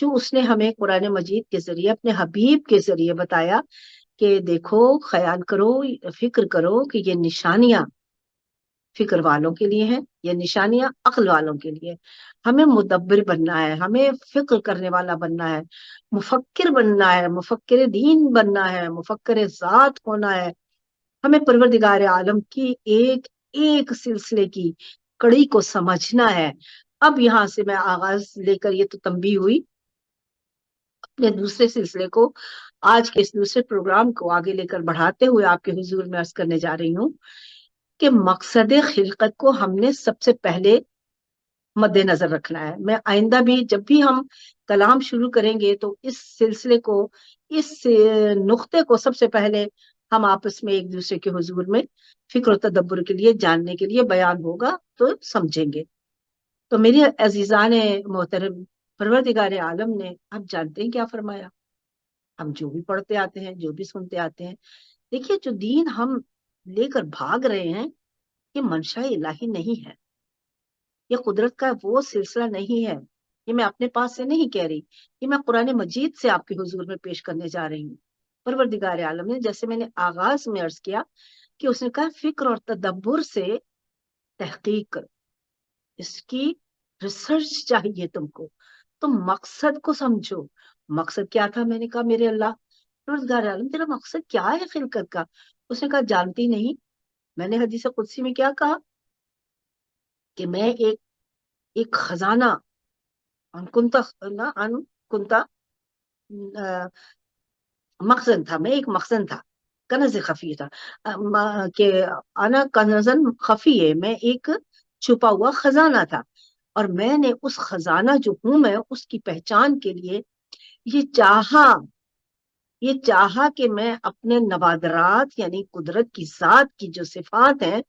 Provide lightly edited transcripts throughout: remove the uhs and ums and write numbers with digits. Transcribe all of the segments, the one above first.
جو اس نے ہمیں قرآن مجید کے ذریعے اپنے حبیب کے ذریعے بتایا کہ دیکھو، خیال کرو، فکر کرو کہ یہ نشانیاں فکر والوں کے لیے ہیں، یہ نشانیاں عقل والوں کے لیے۔ ہمیں مدبر بننا ہے، ہمیں فکر کرنے والا بننا ہے، مفکر بننا ہے، مفکر دین بننا ہے، مفکر ذات ہونا ہے۔ ہمیں پروردگار عالم کی ایک ایک سلسلے کی کڑی کو سمجھنا ہے۔ اب یہاں سے میں آغاز لے کر یہ تو تنبیہ ہوئی، اپنے دوسرے سلسلے کو، آج کے اس دوسرے پروگرام کو آگے لے کر بڑھاتے ہوئے آپ کے حضور میں عرض کرنے جا رہی ہوں کہ مقصد خلقت کو ہم نے سب سے پہلے مد نظر رکھنا ہے۔ میں آئندہ بھی جب بھی ہم کلام شروع کریں گے تو اس سلسلے کو، اس نقطے کو سب سے پہلے ہم آپس میں ایک دوسرے کے حضور میں فکر و تدبر کے لیے، جاننے کے لیے بیان ہوگا تو سمجھیں گے۔ تو میری عزیزان محترم، پروردگار عالم نے، آپ جانتے ہیں کیا فرمایا؟ ہم جو بھی پڑھتے آتے ہیں، جو بھی سنتے آتے ہیں، دیکھیے جو دین ہم لے کر بھاگ رہے ہیں یہ منشا الہی نہیں ہے، یہ قدرت کا وہ سلسلہ نہیں ہے، یہ میں اپنے پاس سے نہیں کہہ رہی، یہ میں قرآن مجید سے آپ کے حضور میں پیش کرنے جا رہی ہوں۔ پروردگار عالم نے، جیسے میں نے آغاز میں عرض کیا کہ اس نے کہا فکر اور تدبر سے تحقیق کرو، اس کی ریسرچ چاہیے تم کو، تم مقصد کو سمجھو۔ مقصد کیا تھا؟ میں نے کہا میرے اللہ پروردگار عالم تیرا مقصد کیا ہے خلقت کا؟ اس نے کہا جانتی نہیں؟ میں نے حدیث قدسی میں کیا کہا کہ میں ایک خزانہ، ان کنتا مخزن تھا، میں ایک مخزن تھا، کنز خفی تھا، کہ انا کنزن خفی ہے، میں ایک چھپا ہوا خزانہ تھا، اور میں نے اس خزانہ جو ہوں میں، اس کی پہچان کے لیے یہ چاہا کہ میں اپنے نوادرات یعنی قدرت کی ذات کی جو صفات ہیں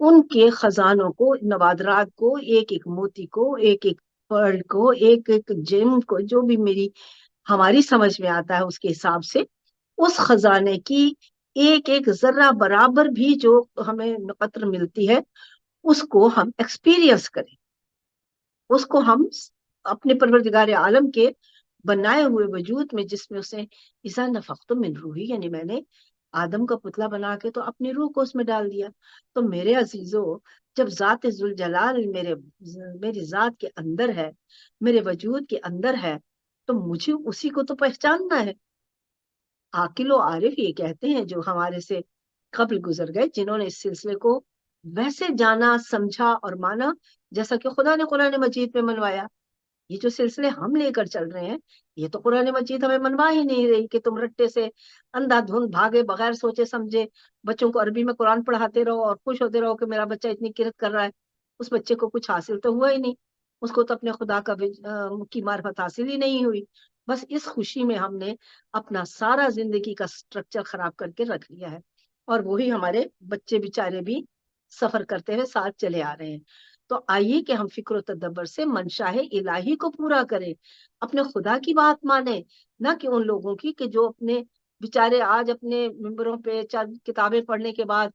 ان کے خزانوں کو، نوادرات کو، ایک ایک موتی کو، ایک ایک پرل کو، ایک ایک جیم کو، جو بھی ہماری سمجھ میں آتا ہے اس کے حساب سے، اس خزانے کی ایک ایک ذرہ برابر بھی جو ہمیں قطر ملتی ہے اس کو ہم ایکسپیرینس کریں، اس کو ہم اپنے پروردگار عالم کے بنائے ہوئے وجود میں، جس میں اسے اذا نفخت من روحی، یعنی میں نے آدم کا پتلا بنا کے تو اپنی روح کو اس میں ڈال دیا۔ تو میرے عزیزو، جب ذات ذوالجلال میری ذات کے اندر ہے، میرے وجود کے اندر ہے، تو مجھے اسی کو تو پہچاننا ہے۔ عاقل و عارف یہ کہتے ہیں جو ہمارے سے قبل گزر گئے، جنہوں نے اس سلسلے کو ویسے جانا، سمجھا اور مانا جیسا کہ خدا نے قرآن مجید میں منوایا۔ یہ جو سلسلے ہم لے کر چل رہے ہیں، یہ تو قرآن مجید ہمیں منوا ہی نہیں رہی کہ تم رٹے سے اندھا دھند بھاگے بغیر سوچے سمجھے بچوں کو عربی میں قرآن پڑھاتے رہو اور خوش ہوتے رہو کہ میرا بچہ اتنی کرت کر رہا ہے۔ اس بچے کو کچھ حاصل تو ہوا ہی نہیں، اس کو تو اپنے خدا کی معرفت حاصل ہی نہیں ہوئی۔ بس اس خوشی میں ہم نے اپنا سارا زندگی کا سٹرکچر خراب کر کے رکھ لیا ہے، اور وہی ہمارے بچے بیچارے بھی سفر کرتے ہوئے ساتھ چلے آ رہے ہیں۔ تو آئیے کہ ہم فکر و تدبر سے منشاء الہی کو پورا کریں، اپنے خدا کی بات مانیں، نہ کہ ان لوگوں کی کہ جو اپنے بیچارے آج اپنے ممبروں پہ چند کتابیں پڑھنے کے بعد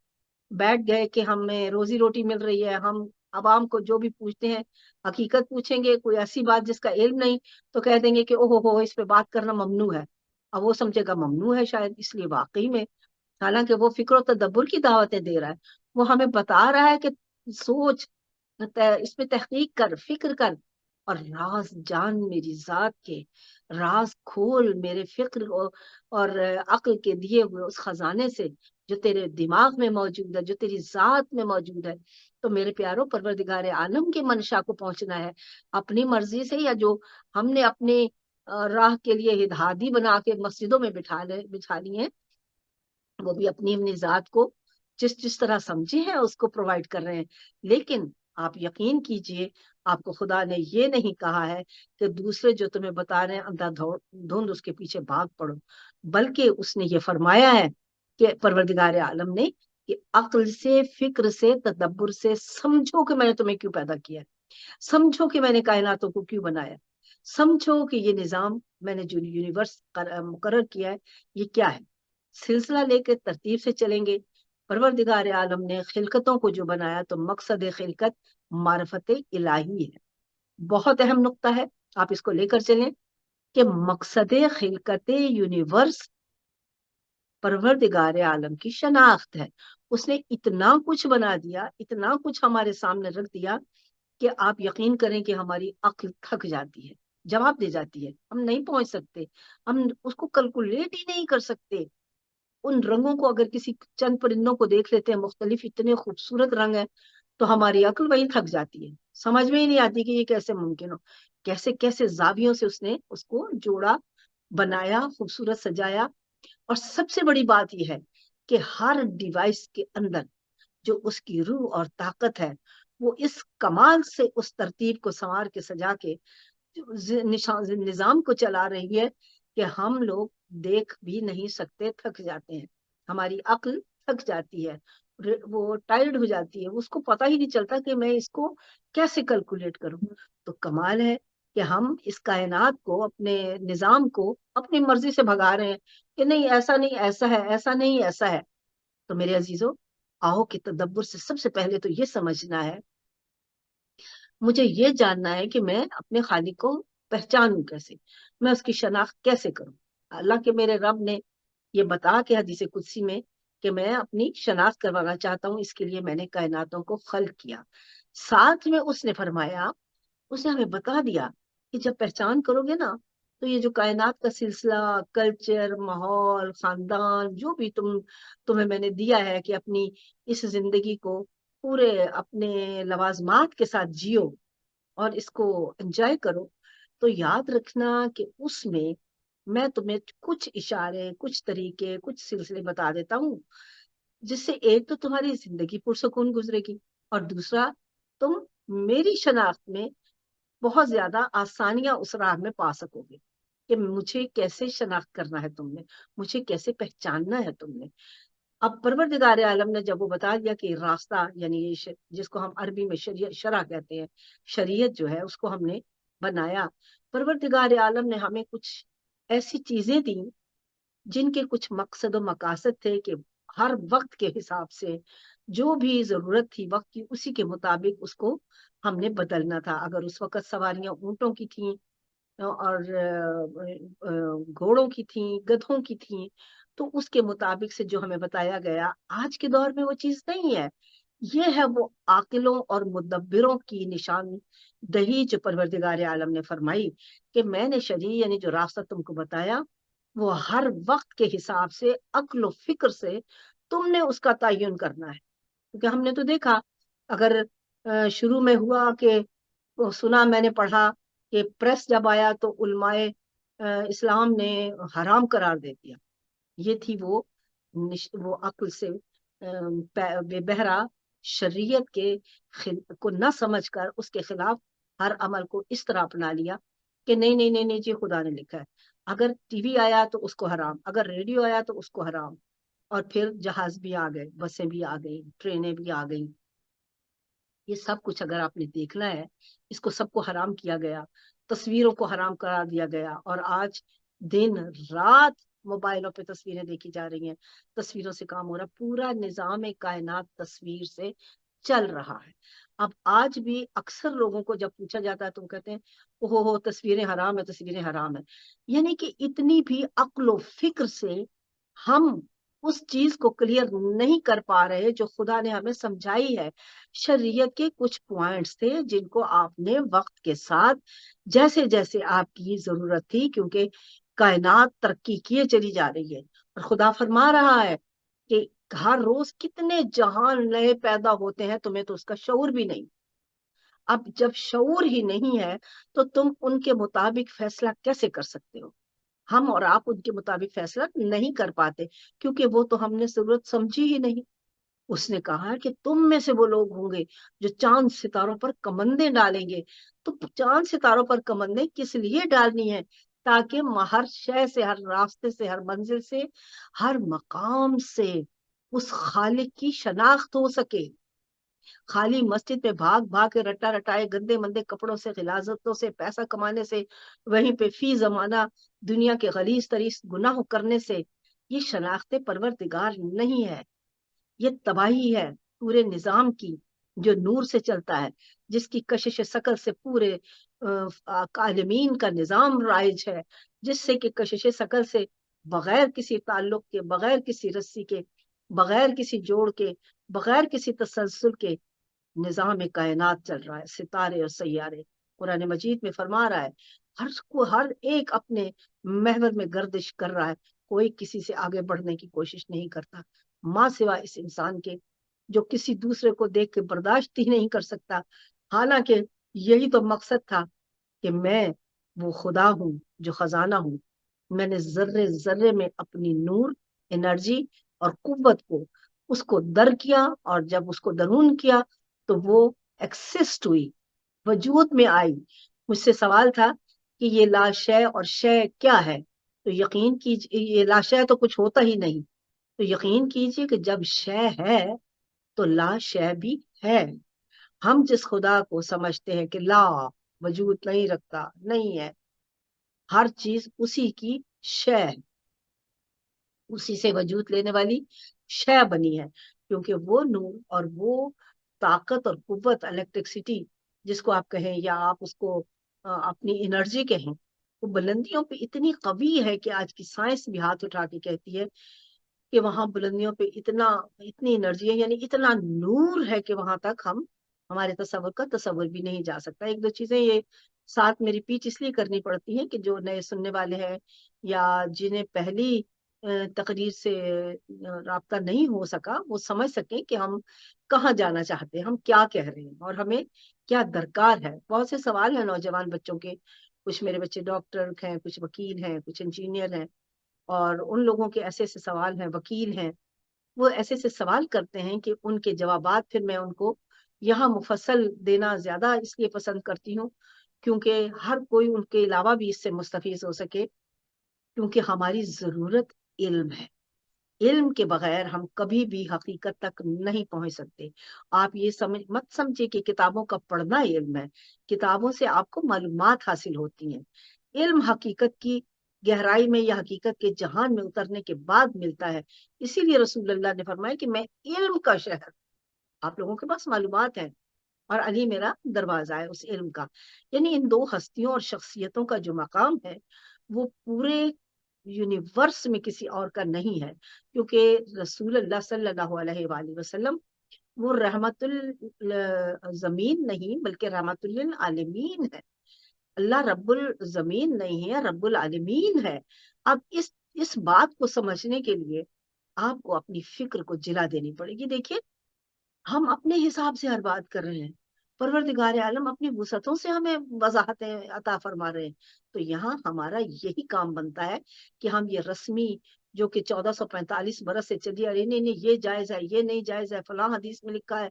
بیٹھ گئے کہ ہمیں روزی روٹی مل رہی ہے، ہم عوام کو جو بھی پوچھتے ہیں حقیقت پوچھیں گے، کوئی ایسی بات جس کا علم نہیں تو کہہ دیں گے کہ اوہ ہو اس پہ بات کرنا ممنوع ہے۔ اب وہ سمجھے گا ممنوع ہے شاید، اس لیے واقعی میں حالانکہ وہ فکر و تدبر کی دعوتیں دے رہا ہے، وہ ہمیں بتا رہا ہے کہ سوچ، اس پہ تحقیق کر، فکر کر، اور راز جان میری ذات کے، راز کھول میرے فکر اور عقل کے دیے ہوئے اس خزانے سے جو تیرے دماغ میں موجود ہے، جو تیری ذات میں موجود ہے۔ تو میرے پیاروں، پروردگار عالم کے منشا کو پہنچنا ہے اپنی مرضی سے، یا جو ہم نے اپنے راہ کے لیے ہدایتی بنا کے مسجدوں میں بٹھا لی ہیں، وہ بھی اپنی ذات کو جس طرح سمجھے ہیں اس کو پرووائڈ کر رہے ہیں۔ لیکن آپ یقین کیجئے، آپ کو خدا نے یہ نہیں کہا ہے کہ دوسرے جو تمہیں بتا رہے ہیں اندھا دھند اس کے پیچھے بھاگ پڑو، بلکہ اس نے یہ فرمایا ہے کہ پروردگار عالم نے کہ عقل سے، فکر سے، تدبر سے سمجھو کہ میں نے تمہیں کیوں پیدا کیا ہے، سمجھو کہ میں نے کائناتوں کو کیوں بنایا، سمجھو کہ یہ نظام میں نے جو یونیورس مقرر کیا ہے یہ کیا ہے۔ سلسلہ لے کے ترتیب سے چلیں گے۔ پروردگار عالم نے خلقتوں کو جو بنایا تو مقصد خلقت معرفت الہی ہے، بہت اہم نقطہ ہے، آپ اس کو لے کر چلیں۔ کہ مقصد خلقت یونیورس پروردگار عالم کی شناخت ہے. اس نے اتنا کچھ بنا دیا، اتنا کچھ ہمارے سامنے رکھ دیا کہ آپ یقین کریں کہ ہماری عقل تھک جاتی ہے، جواب دے جاتی ہے. ہم نہیں پہنچ سکتے، ہم اس کو کیلکولیٹ ہی نہیں کر سکتے. ان رنگوں کو اگر کسی چند پرندوں کو دیکھ لیتے ہیں، مختلف اتنے خوبصورت رنگ ہیں، تو ہماری عقل وہی تھک جاتی ہے. سمجھ میں ہی نہیں آتی کہ یہ کیسے ممکن ہو، کیسے کیسے زاویوں سے اس نے اس کو جوڑا، بنایا، خوبصورت سجایا. اور سب سے بڑی بات یہ ہے کہ ہر ڈیوائس کے اندر جو اس کی روح اور طاقت ہے، وہ اس کمال سے اس ترتیب کو سنوار کے سجا کے نظام کو چلا رہی ہے کہ ہم لوگ دیکھ بھی نہیں سکتے، تھک جاتے ہیں. ہماری عقل تھک جاتی ہے، وہ ٹائرڈ ہو جاتی ہے، اس کو پتہ ہی نہیں چلتا کہ میں اس کو کیسے کیلکولیٹ کروں. تو کمال ہے کہ ہم اس کائنات کو، اپنے نظام کو اپنی مرضی سے بھگا رہے ہیں کہ نہیں ایسا نہیں ایسا ہے، ایسا نہیں ایسا ہے. تو میرے عزیزوں، آہو کے تدبر سے سب سے پہلے تو یہ سمجھنا ہے، مجھے یہ جاننا ہے کہ میں اپنے خالق کو پہچانوں کیسے، میں اس کی شناخت کیسے کروں. اللہ کے میرے رب نے یہ بتا کے حدیث قدسی میں کہ میں اپنی شناخت کروانا چاہتا ہوں، اس کے لیے میں نے کائناتوں کو خلق کیا. ساتھ میں اس نے فرمایا، اس نے ہمیں بتا دیا کہ جب پہچان کرو گے نا، تو یہ جو کائنات کا سلسلہ، کلچر، ماحول، خاندان، جو بھی تمہیں میں نے دیا ہے کہ اپنی اس زندگی کو پورے اپنے لوازمات کے ساتھ جیو اور اس کو انجوائے کرو، تو یاد رکھنا کہ اس میں تمہیں کچھ اشارے، کچھ طریقے، کچھ سلسلے بتا دیتا ہوں، جس سے ایک تو تمہاری زندگی پرسکون گزرے گی، اور دوسرا تم میری شناخت میں بہت زیادہ آسانیاں اس راہ میں پا سکو گے کہ مجھے کیسے شناخت کرنا ہے تم نے، مجھے کیسے پہچاننا ہے تم نے. اب پروردگار عالم نے جب وہ بتا دیا کہ راستہ، یعنی جس کو ہم عربی میں شرع کہتے ہیں، شریعت جو ہے اس کو ہم نے بنایا. پروردگار عالم نے ہمیں کچھ ایسی چیزیں دی جن کے کچھ مقصد و مقاصد تھے کہ ہر وقت کے حساب سے جو بھی ضرورت تھی وقت کی، اسی کے مطابق اس کو ہم نے بدلنا تھا. اگر اس وقت سواریاں اونٹوں کی تھیں اور گھوڑوں کی تھیں، گدھوں کی تھیں، تو اس کے مطابق سے جو ہمیں بتایا گیا. آج کے دور میں وہ چیز نہیں ہے. یہ ہے وہ عاقلوں اور مدبروں کی نشان دہی جو پروردگار عالم نے فرمائی کہ میں نے شرعی، یعنی جو راستہ تم کو بتایا، وہ ہر وقت کے حساب سے عقل و فکر سے تم نے اس کا تعین کرنا ہے. کیونکہ ہم نے تو دیکھا، اگر شروع میں ہوا کہ سنا، میں نے پڑھا کہ پریس جب آیا تو علماء اسلام نے حرام قرار دے دیا. یہ تھی وہ عقل سے بے بہرا شریعت کے کو نہ سمجھ کر اس کے خلاف ہر عمل کو اس طرح اپنا لیا کہ نہیں نہیں نہیں نہیں جی خدا نے لکھا ہے. اگر ٹی وی آیا تو اس کو حرام، اگر ریڈیو آیا تو اس کو حرام، اور پھر جہاز بھی آ گئے، بسیں بھی آ گئی، ٹرینیں بھی آ گئی. یہ سب کچھ اگر آپ نے دیکھنا ہے، اس کو سب کو حرام کیا گیا، تصویروں کو حرام قرار دیا گیا. اور آج دن رات موبائلوں پہ تصویریں دیکھی جا رہی ہیں، تصویروں سے کام ہو رہا ہے. پورا نظام کائنات تصویر سے چل رہا ہے. اب آج بھی اکثر لوگوں کو جب پوچھا جاتا ہے تو کہتے ہیں اوہ تصویریں حرام ہے، تصویریں حرام ہے. یعنی کہ اتنی بھی عقل و فکر سے ہم اس چیز کو کلیئر نہیں کر پا رہے جو خدا نے ہمیں سمجھائی ہے. شریعت کے کچھ پوائنٹس تھے جن کو آپ نے وقت کے ساتھ جیسے جیسے آپ کی ضرورت تھی، کیونکہ کائنات ترقی کیے چلی جا رہی ہے اور خدا فرما رہا ہے کہ ہر روز کتنے جہان نئے پیدا ہوتے ہیں، تمہیں تو اس کا شعور بھی نہیں. اب جب شعور ہی نہیں ہے تو تم ان کے مطابق فیصلہ کیسے کر سکتے ہو؟ ہم اور آپ ان کے مطابق فیصلہ نہیں کر پاتے کیونکہ وہ تو ہم نے ضرورت سمجھی ہی نہیں. اس نے کہا کہ تم میں سے وہ لوگ ہوں گے جو چاند ستاروں پر کمندیں ڈالیں گے. تو چاند ستاروں پر کمندیں کس لیے ڈالنی ہے؟ تاکہ ہر شے سے، ہر راستے سے، ہر منزل سے، ہر مقام سے اس خالق کی شناخت ہو سکے. خالی مسجد میں بھاگ بھاگ کے رٹا رٹائے گندے مندے کپڑوں سے، غلاظتوں سے، پیسہ کمانے سے، وہیں پہ فی زمانہ دنیا کے غلیظ تریس گناہ کرنے سے یہ شناخت پروردگار نہیں ہے. یہ تباہی ہے پورے نظام کی جو نور سے چلتا ہے، جس کی کشش شکل سے پورے عالمین کا نظام رائج ہے، جس سے کہ کشش شکل سے بغیر کسی تعلق کے، بغیر کسی رسی کے، بغیر کسی جوڑ کے، بغیر کسی تسلسل کے نظام کائنات چل رہا ہے، ستارے اور سیارے۔ قرآن مجید میں فرما رہا ہے ہر ایک اپنے محور میں گردش کر رہا ہے، کوئی کسی سے آگے بڑھنے کی کوشش نہیں کرتا، ماں سوا اس انسان کے جو کسی دوسرے کو دیکھ کے برداشت ہی نہیں کر سکتا، حالانکہ یہی تو مقصد تھا کہ میں وہ خدا ہوں جو خزانہ ہوں، میں نے ذرے ذرے میں اپنی نور، انرجی اور قوت کو اس کو در کیا، اور جب اس کو درون کیا تو وہ ایکسسٹ ہوئی، وجود میں آئی۔ مجھ سے سوال تھا کہ یہ لا شے اور شے کیا ہے، تو یقین کیجیے یہ لا شے تو کچھ ہوتا ہی نہیں، تو یقین کیجیے کہ جب شے ہے تو لا شے بھی ہے۔ ہم جس خدا کو سمجھتے ہیں کہ لا وجود نہیں رکھتا، نہیں ہے، ہر چیز اسی کی شے ہے، اسی سے وجود لینے والی شے بنی ہے، کیونکہ وہ نور اور وہ طاقت اور قوت، الیکٹرکسٹی جس کو آپ کہیں یا آپ اس کو اپنی انرجی کہیں، وہ بلندیوں پہ اتنی قوی ہے کہ آج کی سائنس بھی ہاتھ اٹھا کے کہتی ہے کہ وہاں بلندیوں پہ اتنی انرجی ہے، یعنی اتنا نور ہے کہ وہاں تک ہمارے تصور کا تصور بھی نہیں جا سکتا۔ ایک دو چیزیں یہ ساتھ میری پیچ اس لیے کرنی پڑتی ہیں کہ جو نئے سننے والے ہیں یا جنہیں پہلی تقریر سے رابطہ نہیں ہو سکا، وہ سمجھ سکیں کہ ہم کہاں جانا چاہتے ہیں، ہم کیا کہہ رہے ہیں اور ہمیں کیا درکار ہے۔ بہت سے سوال ہیں نوجوان بچوں کے، کچھ میرے بچے ڈاکٹر ہیں، کچھ وکیل ہیں، کچھ انجینئر ہیں، اور ان لوگوں کے ایسے ایسے سوال ہیں، وکیل ہیں، وہ ایسے ایسے سوال کرتے ہیں کہ ان کے جوابات پھر میں ان کو یہاں مفصل دینا زیادہ اس لیے پسند کرتی ہوں کیونکہ ہر کوئی ان کے علاوہ بھی اس سے مستفیض ہو سکے، کیونکہ ہماری ضرورت علم ہے۔ علم کے بغیر ہم کبھی بھی حقیقت تک نہیں پہنچ سکتے۔ آپ یہ مت سمجھے کہ کتابوں کا پڑھنا علم ہے، کتابوں سے آپ کو معلومات حاصل ہوتی ہیں، علم حقیقت کی گہرائی میں یا حقیقت کے جہان میں اترنے کے بعد ملتا ہے۔ اسی لیے رسول اللہ نے فرمایا کہ میں علم کا شہر، آپ لوگوں کے پاس معلومات ہیں اور علی میرا دروازہ ہے اس علم کا۔ یعنی ان دو ہستیوں اور شخصیتوں کا جو مقام ہے وہ پورے یونیورس میں کسی اور کا نہیں ہے، کیونکہ رسول اللہ صلی اللہ علیہ وآلہ وسلم وہ رحمت الزمین نہیں بلکہ رحمت للعالمین ہے۔ اللہ رب الزمین نہیں ہے، رب العالمین ہے۔ اب اس بات کو سمجھنے کے لیے آپ کو اپنی فکر کو جلا دینی پڑے گی۔ دیکھیے ہم اپنے حساب سے ہر بات کر رہے ہیں، پروردگار عالم اپنی وسعتوں سے ہمیں وضاحتیں عطا فرما رہے ہیں، تو یہاں ہمارا یہی کام بنتا ہے کہ ہم یہ رسمی جو کہ 1445 برس سے چلی آ رہی، نہیں یہ جائز ہے، یہ نہیں جائز ہے، فلاں حدیث میں لکھا ہے،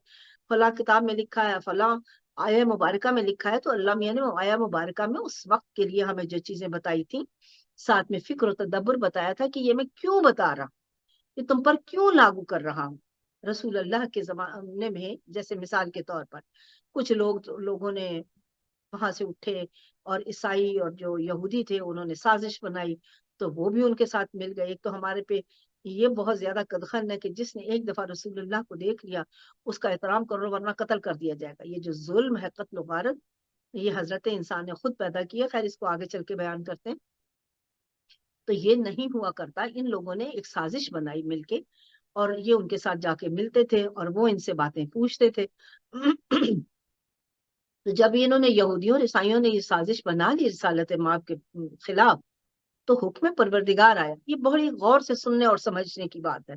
فلاں کتاب میں لکھا ہے، فلاں آیا مبارکہ میں لکھا ہے، تو اللہ میاں نے آیا مبارکہ میں اس وقت کے لیے ہمیں جو چیزیں بتائی تھی، ساتھ میں فکر و تدبر بتایا تھا کہ یہ میں کیوں بتا رہا، یہ تم پر کیوں لاگو کر رہا ہوں۔ رسول اللہ کے زمانے میں جیسے مثال کے طور پر کچھ لوگوں نے وہاں سے اٹھے اور عیسائی اور جو یہودی تھے انہوں نے سازش بنائی تو وہ بھی ان کے ساتھ مل گئے۔ ایک تو ہمارے پہ یہ بہت زیادہ قدغن ہے کہ جس نے ایک دفعہ رسول اللہ کو دیکھ لیا اس کا احترام کرو ورنہ قتل کر دیا جائے گا۔ یہ جو ظلم ہے، قتل و غارت، یہ حضرت انسان نے خود پیدا کیا، خیر اس کو آگے چل کے بیان کرتے ہیں۔ تو یہ نہیں ہوا کرتا، ان لوگوں نے ایک سازش بنائی مل کے، اور یہ ان کے ساتھ جا کے ملتے تھے اور وہ ان سے باتیں پوچھتے تھے۔ تو جب انہوں نے یہودیوں اور عیسائیوں نے یہ سازش بنا لی رسالت مآب کے خلاف تو حکم پروردگار آیا۔ یہ بڑی غور سے سننے اور سمجھنے کی بات ہے،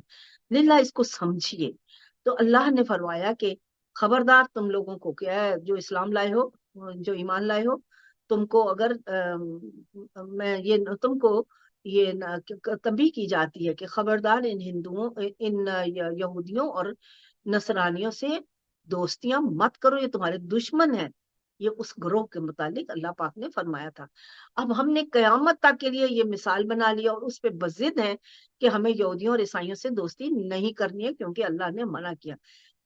للہ اس کو سمجھیے۔ تو اللہ نے فرمایا کہ خبردار تم لوگوں کو، کیا ہے جو اسلام لائے ہو، جو ایمان لائے ہو، تم کو اگر میں یہ تم کو یہ تنبیہ کی جاتی ہے کہ خبردار ان ہندوؤں، ان یہودیوں اور نصرانیوں سے دوستیاں مت کرو، یہ تمہارے دشمن ہیں۔ یہ اس گروہ کے متعلق اللہ پاک نے فرمایا تھا۔ اب ہم نے قیامت تک کے لیے یہ مثال بنا لیا اور اس پہ بضد ہیں کہ ہمیں یہودیوں اور عیسائیوں سے دوستی نہیں کرنی ہے کیونکہ اللہ نے منع کیا۔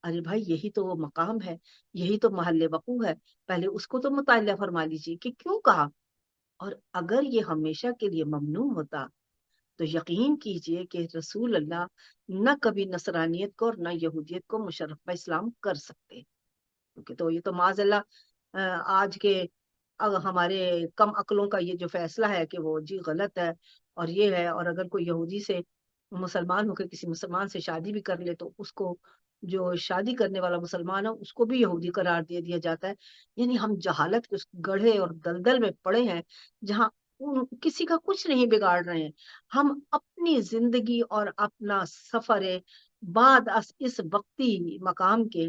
ارے بھائی یہی تو وہ مقام ہے، یہی تو محل وقوع ہے، پہلے اس کو تو مطالعہ فرما لیجیے کہ کیوں کہا۔ اور اگر یہ ہمیشہ کے لیے ممنوع ہوتا تو یقین کیجئے کہ رسول اللہ نہ کبھی نصرانیت کو اور نہ یہودیت کو مشرف اسلام کر سکتے، کیونکہ تو یہ تو معاذ اللہ آج کے ہمارے کم عقلوں کا یہ جو فیصلہ ہے کہ وہ جی غلط ہے اور یہ ہے، اور اگر کوئی یہودی سے مسلمان ہو کے کسی مسلمان سے شادی بھی کر لے تو اس کو، جو شادی کرنے والا مسلمان ہے، اس کو بھی یہودی قرار دے دیا جاتا ہے. یعنی ہم جہالت کے اس گڑھے اور دلدل میں پڑے ہیں جہاں کسی کا کچھ نہیں بگاڑ رہے ہیں. ہم اپنی زندگی اور اپنا سفر بعد اس وقتی مقام کے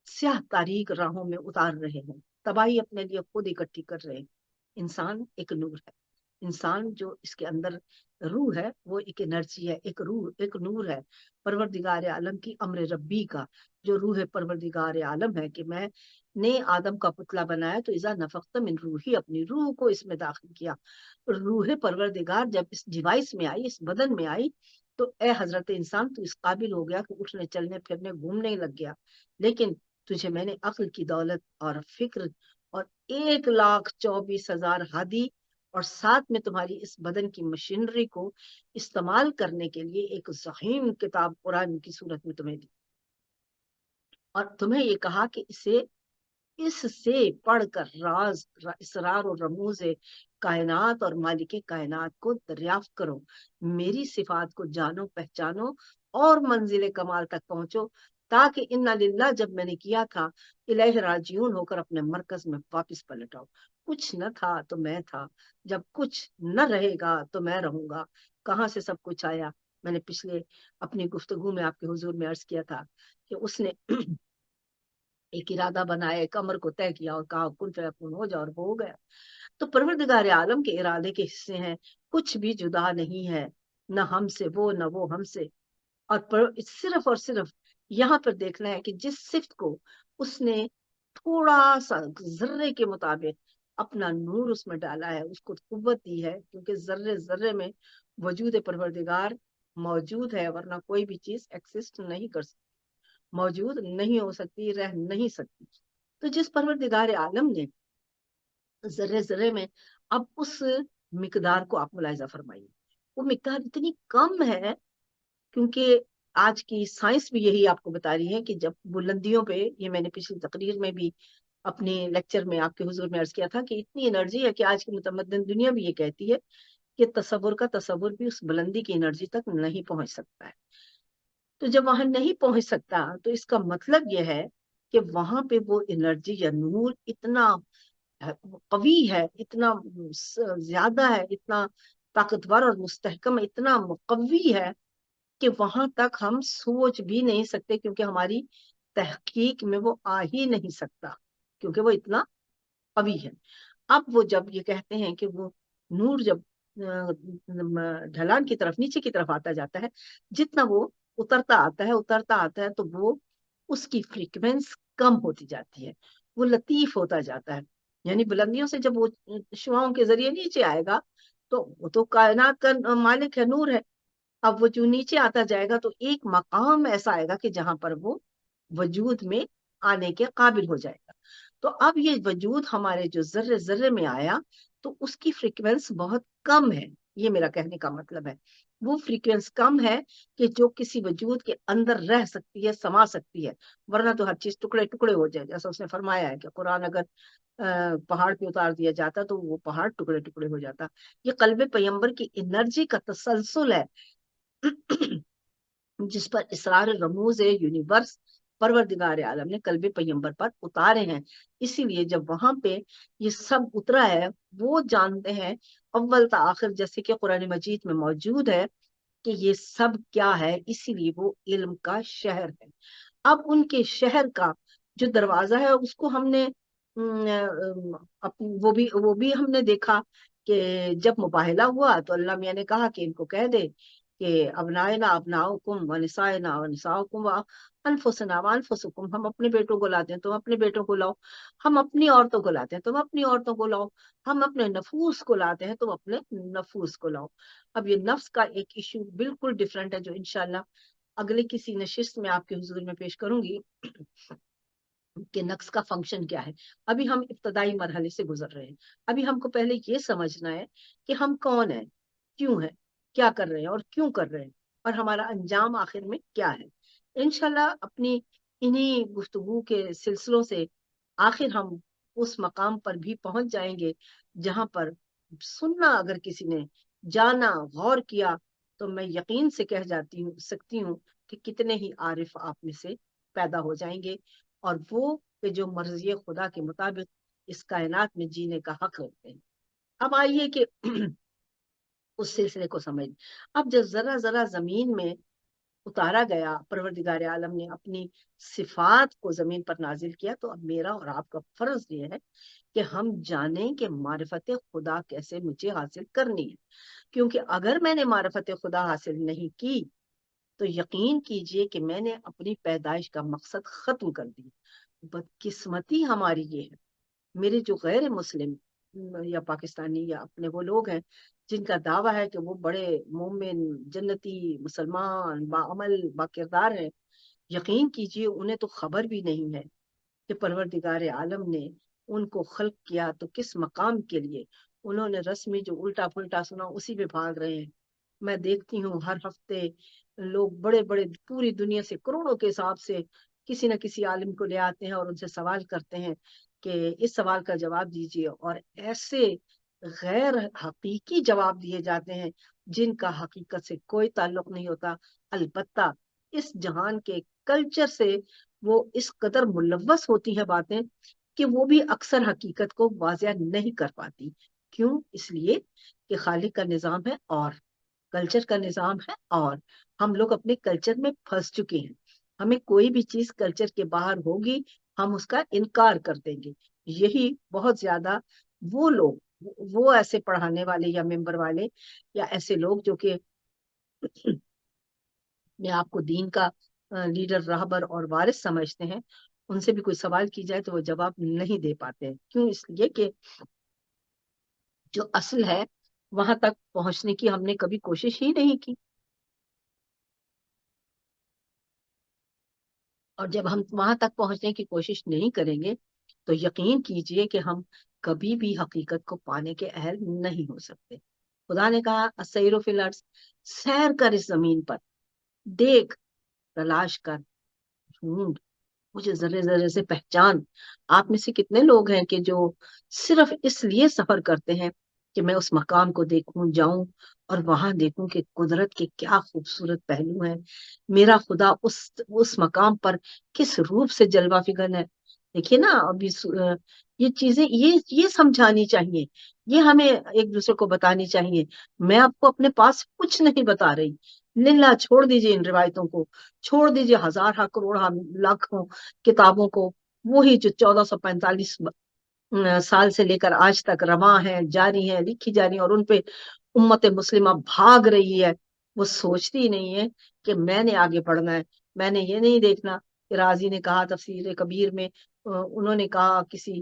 سیاہ تاریک راہوں میں اتار رہے ہیں. تباہی اپنے لیے خود اکٹھی کر رہے ہیں. انسان ایک نور ہے. انسان جو اس کے اندر روح ہے وہ ایک انرجی ہے، ایک روح، ایک نور ہے پروردگار عالم کی امر ربی کا، جو روح پروردگار عالم ہے کہ میں نے آدم کا پتلا بنایا تو اذا نفخت من روحی، اپنی روح کو اس میں داخل کیا. روح پروردگار جب اس ڈیوائس میں آئی، اس بدن میں آئی، تو اے حضرت انسان تو اس قابل ہو گیا کہ اٹھنے چلنے پھرنے گھومنے لگ گیا. لیکن تجھے میں نے عقل کی دولت اور فکر اور 1,24,000 ہادی اور ساتھ میں تمہاری اس بدن کی مشینری کو استعمال کرنے کے لیے ایک ضخیم کتاب قرآن کی صورت میں تمہیں دی، اور تمہیں یہ کہا کہ اس سے پڑھ کر راز، اسرار اور رموز کائنات اور مالک کائنات کو دریافت کرو، میری صفات کو جانو، پہچانو اور منزل کمال تک پہنچو، تاکہ انا للہ جب میں نے کیا تھا الہ راجعون ہو کر اپنے مرکز میں واپس پلٹ آؤ. کچھ نہ تھا تو میں تھا، جب کچھ نہ رہے گا تو میں رہوں گا. کہاں سے سب کچھ آیا؟ میں نے پچھلے اپنی گفتگو میں آپ کے حضور میں عرض کیا تھا کہ اس نے ایک ارادہ بنایا، ایک امر کو طے کیا اور کہا کن فیکون ہو جا، اور وہ ہو گیا. تو پروردگار عالم کے ارادے کے حصے ہیں، کچھ بھی جدا نہیں ہے، نہ ہم سے نہ وہ ہم سے. اور صرف اور صرف یہاں پر دیکھنا ہے کہ جس صفت کو اس نے تھوڑا سا ذرے کے مطابق اپنا نور اس میں ڈالا ہے، اس کو قوت دی ہے، کیونکہ ذرے ذرے میں وجود پروردگار موجود ہے، ورنہ کوئی بھی چیز ایکسسٹ نہیں کر سکتی، موجود نہیں ہو سکتی، رہ نہیں سکتی. تو جس پروردگار عالم نے ذرے ذرے میں، اب اس مقدار کو آپ ملاحظہ فرمائیے، وہ مقدار اتنی کم ہے، کیونکہ آج کی سائنس بھی یہی آپ کو بتا رہی ہے کہ جب بلندیوں پہ، یہ میں نے پچھلی تقریر میں بھی اپنے لیکچر میں آپ کے حضور میں عرض کیا تھا کہ اتنی انرجی ہے کہ آج کی متمدن دنیا بھی یہ کہتی ہے کہ تصور کا تصور بھی اس بلندی کی انرجی تک نہیں پہنچ سکتا ہے. تو جب وہاں نہیں پہنچ سکتا تو اس کا مطلب یہ ہے کہ وہاں پہ وہ انرجی یا نور اتنا قوی ہے، اتنا زیادہ ہے، اتنا طاقتور اور مستحکم، اتنا مقوی ہے کہ وہاں تک ہم سوچ بھی نہیں سکتے، کیونکہ ہماری تحقیق میں وہ آ ہی نہیں سکتا، کیونکہ وہ اتنا قوی ہے. اب وہ جب یہ کہتے ہیں کہ وہ نور جب ڈھلان کی طرف، نیچے کی طرف آتا جاتا ہے، جتنا وہ اترتا آتا ہے تو وہ اس کی فریکوینس کم ہوتی جاتی ہے، وہ لطیف ہوتا جاتا ہے. یعنی بلندیوں سے جب وہ شعاؤں کے ذریعے نیچے آئے گا تو وہ تو کائنات کا مالک ہے، نور ہے. اب وہ جو نیچے آتا جائے گا تو ایک مقام ایسا آئے گا کہ جہاں پر وہ وجود میں آنے کے قابل ہو جائے گا. تو اب یہ وجود ہمارے جو ذرے ذرے میں آیا تو اس کی فریکوینس بہت کم ہے، یہ میرا کہنے کا مطلب ہے. وہ فریکوینس کم ہے کہ جو کسی وجود کے اندر رہ سکتی ہے، سما سکتی ہے، ورنہ تو ہر چیز ٹکڑے ٹکڑے ہو جائے. جیسا اس نے فرمایا ہے کہ قرآن اگر پہاڑ پہ اتار دیا جاتا تو وہ پہاڑ ٹکڑے ٹکڑے ہو جاتا. یہ قلب پیغمبر کی انرجی کا تسلسل ہے جس پر اسرار رموز یونیورس پروردگار عالم نے قلب پیغمبر پر اتارے ہیں. اسی لیے جب وہاں پہ یہ سب اترا ہے، وہ جانتے ہیں اول تا آخر، جیسے کہ قرآن مجید میں موجود ہے کہ یہ سب کیا ہے، اسی لیے وہ علم کا شہر ہے. اب ان کے شہر کا جو دروازہ ہے اس کو ہم نے وہ بھی ہم نے دیکھا کہ جب مباہلہ ہوا تو اللہ میاں نے کہا کہ ان کو کہہ دے کہ ابنائنا ابناؤکم ونسائنا ونساؤکم وانفسنا وانفسکم، ہم اپنے بیٹوں کو لاتے ہیں تم اپنے بیٹوں کو لاؤ، ہم اپنی عورتوں کو لاتے ہیں تم اپنی عورتوں کو لاؤ، ہم اپنے نفوس کو لاتے ہیں تم اپنے نفوس کو لاؤ. اب یہ نفس کا ایک ایشو بالکل ڈیفرنٹ ہے جو انشاءاللہ اگلے کسی نشست میں آپ کے حضور میں پیش کروں گی کہ نفس کا فنکشن کیا ہے. ابھی ہم ابتدائی مرحلے سے گزر رہے ہیں. ابھی ہم کو پہلے یہ سمجھنا ہے کہ ہم کون ہیں، کیوں ہیں، کیا کر رہے ہیں اور کیوں کر رہے ہیں، اور ہمارا انجام آخر میں کیا ہے. انشاءاللہ اپنی انہی گفتگو کے سلسلوں سے آخر ہم اس مقام پر بھی پہنچ جائیں گے جہاں پر سننا اگر کسی نے جانا غور کیا تو میں یقین سے کہہ سکتی ہوں کہ کتنے ہی عارف آپ میں سے پیدا ہو جائیں گے، اور وہ کہ جو مرضی خدا کے مطابق اس کائنات میں جینے کا حق رکھتے ہیں۔ اب آئیے کہ اس سلسلے کو سمجھ، اب جب ذرا ذرا زمین میں اتارا گیا، پروردگار عالم نے اپنی صفات کو زمین پر نازل کیا، تو اب میرا اور آپ کا فرض یہ ہے کہ ہم جانیں کہ معرفت خدا کیسے مجھے حاصل کرنی ہے، کیونکہ اگر میں نے معرفت خدا حاصل نہیں کی تو یقین کیجئے کہ میں نے اپنی پیدائش کا مقصد ختم کر دیا۔ بدقسمتی ہماری یہ ہے، میرے جو غیر مسلم یا پاکستانی یا اپنے وہ لوگ ہیں جن کا دعویٰ ہے کہ وہ بڑے مومن، جنتی، مسلمان، باعمل، با کردار ہیں، یقین کیجئے انہیں تو خبر بھی نہیں ہے کہ پروردگار عالم نے ان کو خلق کیا تو کس مقام کے لیے۔ انہوں نے رسمی جو الٹا پھلٹا سنا اسی پہ بھاگ رہے ہیں۔ میں دیکھتی ہوں ہر ہفتے لوگ بڑے بڑے پوری دنیا سے کروڑوں کے حساب سے کسی نہ کسی عالم کو لے آتے ہیں اور ان سے سوال کرتے ہیں کہ اس سوال کا جواب دیجیے، اور ایسے غیر حقیقی جواب دیے جاتے ہیں جن کا حقیقت سے کوئی تعلق نہیں ہوتا۔ البتہ اس جہان کے کلچر سے وہ اس قدر ملوث ہوتی ہیں باتیں کہ وہ بھی اکثر حقیقت کو واضح نہیں کر پاتی۔ کیوں؟ اس لیے کہ خالق کا نظام ہے اور کلچر کا نظام ہے، اور ہم لوگ اپنے کلچر میں پھنس چکے ہیں۔ ہمیں کوئی بھی چیز کلچر کے باہر ہوگی ہم اس کا انکار کر دیں گے۔ یہی بہت زیادہ وہ لوگ، وہ ایسے پڑھانے والے یا ممبر والے یا ایسے لوگ جو کہ میں آپ کو دین کا لیڈر، راہبر اور وارث سمجھتے ہیں، ان سے بھی کوئی سوال کی جائے تو وہ جواب نہیں دے پاتے ہیں۔ کیوں؟ اس لیے کہ جو اصل ہے وہاں تک پہنچنے کی ہم نے کبھی کوشش ہی نہیں کی، اور جب ہم وہاں تک پہنچنے کی کوشش نہیں کریں گے تو یقین کیجئے کہ ہم کبھی بھی حقیقت کو پانے کے اہل نہیں ہو سکتے۔ خدا نے کہا السیر فی الارض، سیر کر اس زمین پر، دیکھ، تلاش کر، ڈھونڈ، مجھے ذرے ذرے سے پہچان۔ آپ میں سے کتنے لوگ ہیں کہ جو صرف اس لیے سفر کرتے ہیں کہ میں اس مقام کو دیکھوں، جاؤں اور وہاں دیکھوں کہ قدرت کے کیا خوبصورت پہلو ہیں، میرا خدا اس مقام پر کس روپ سے جلوہ فکن ہے۔ دیکھیے نا، ابھی یہ چیزیں یہ سمجھانی چاہیے، یہ ہمیں ایک دوسرے کو بتانی چاہیے۔ میں آپ کو اپنے پاس کچھ نہیں بتا رہی، للہ چھوڑ دیجئے ان روایتوں کو، چھوڑ دیجئے ہزار کروڑ لاکھوں کتابوں کو، وہی جو 1445 سال سے لے کر آج تک رواں ہیں، جاری ہیں، لکھی جا رہی ہیں، اور ان پہ امت مسلمہ بھاگ رہی ہے۔ وہ سوچتی نہیں ہے کہ میں نے آگے بڑھنا ہے۔ میں نے یہ نہیں دیکھنا کہ رازی نے کہا تفسیر کبیر میں، انہوں نے کہا کسی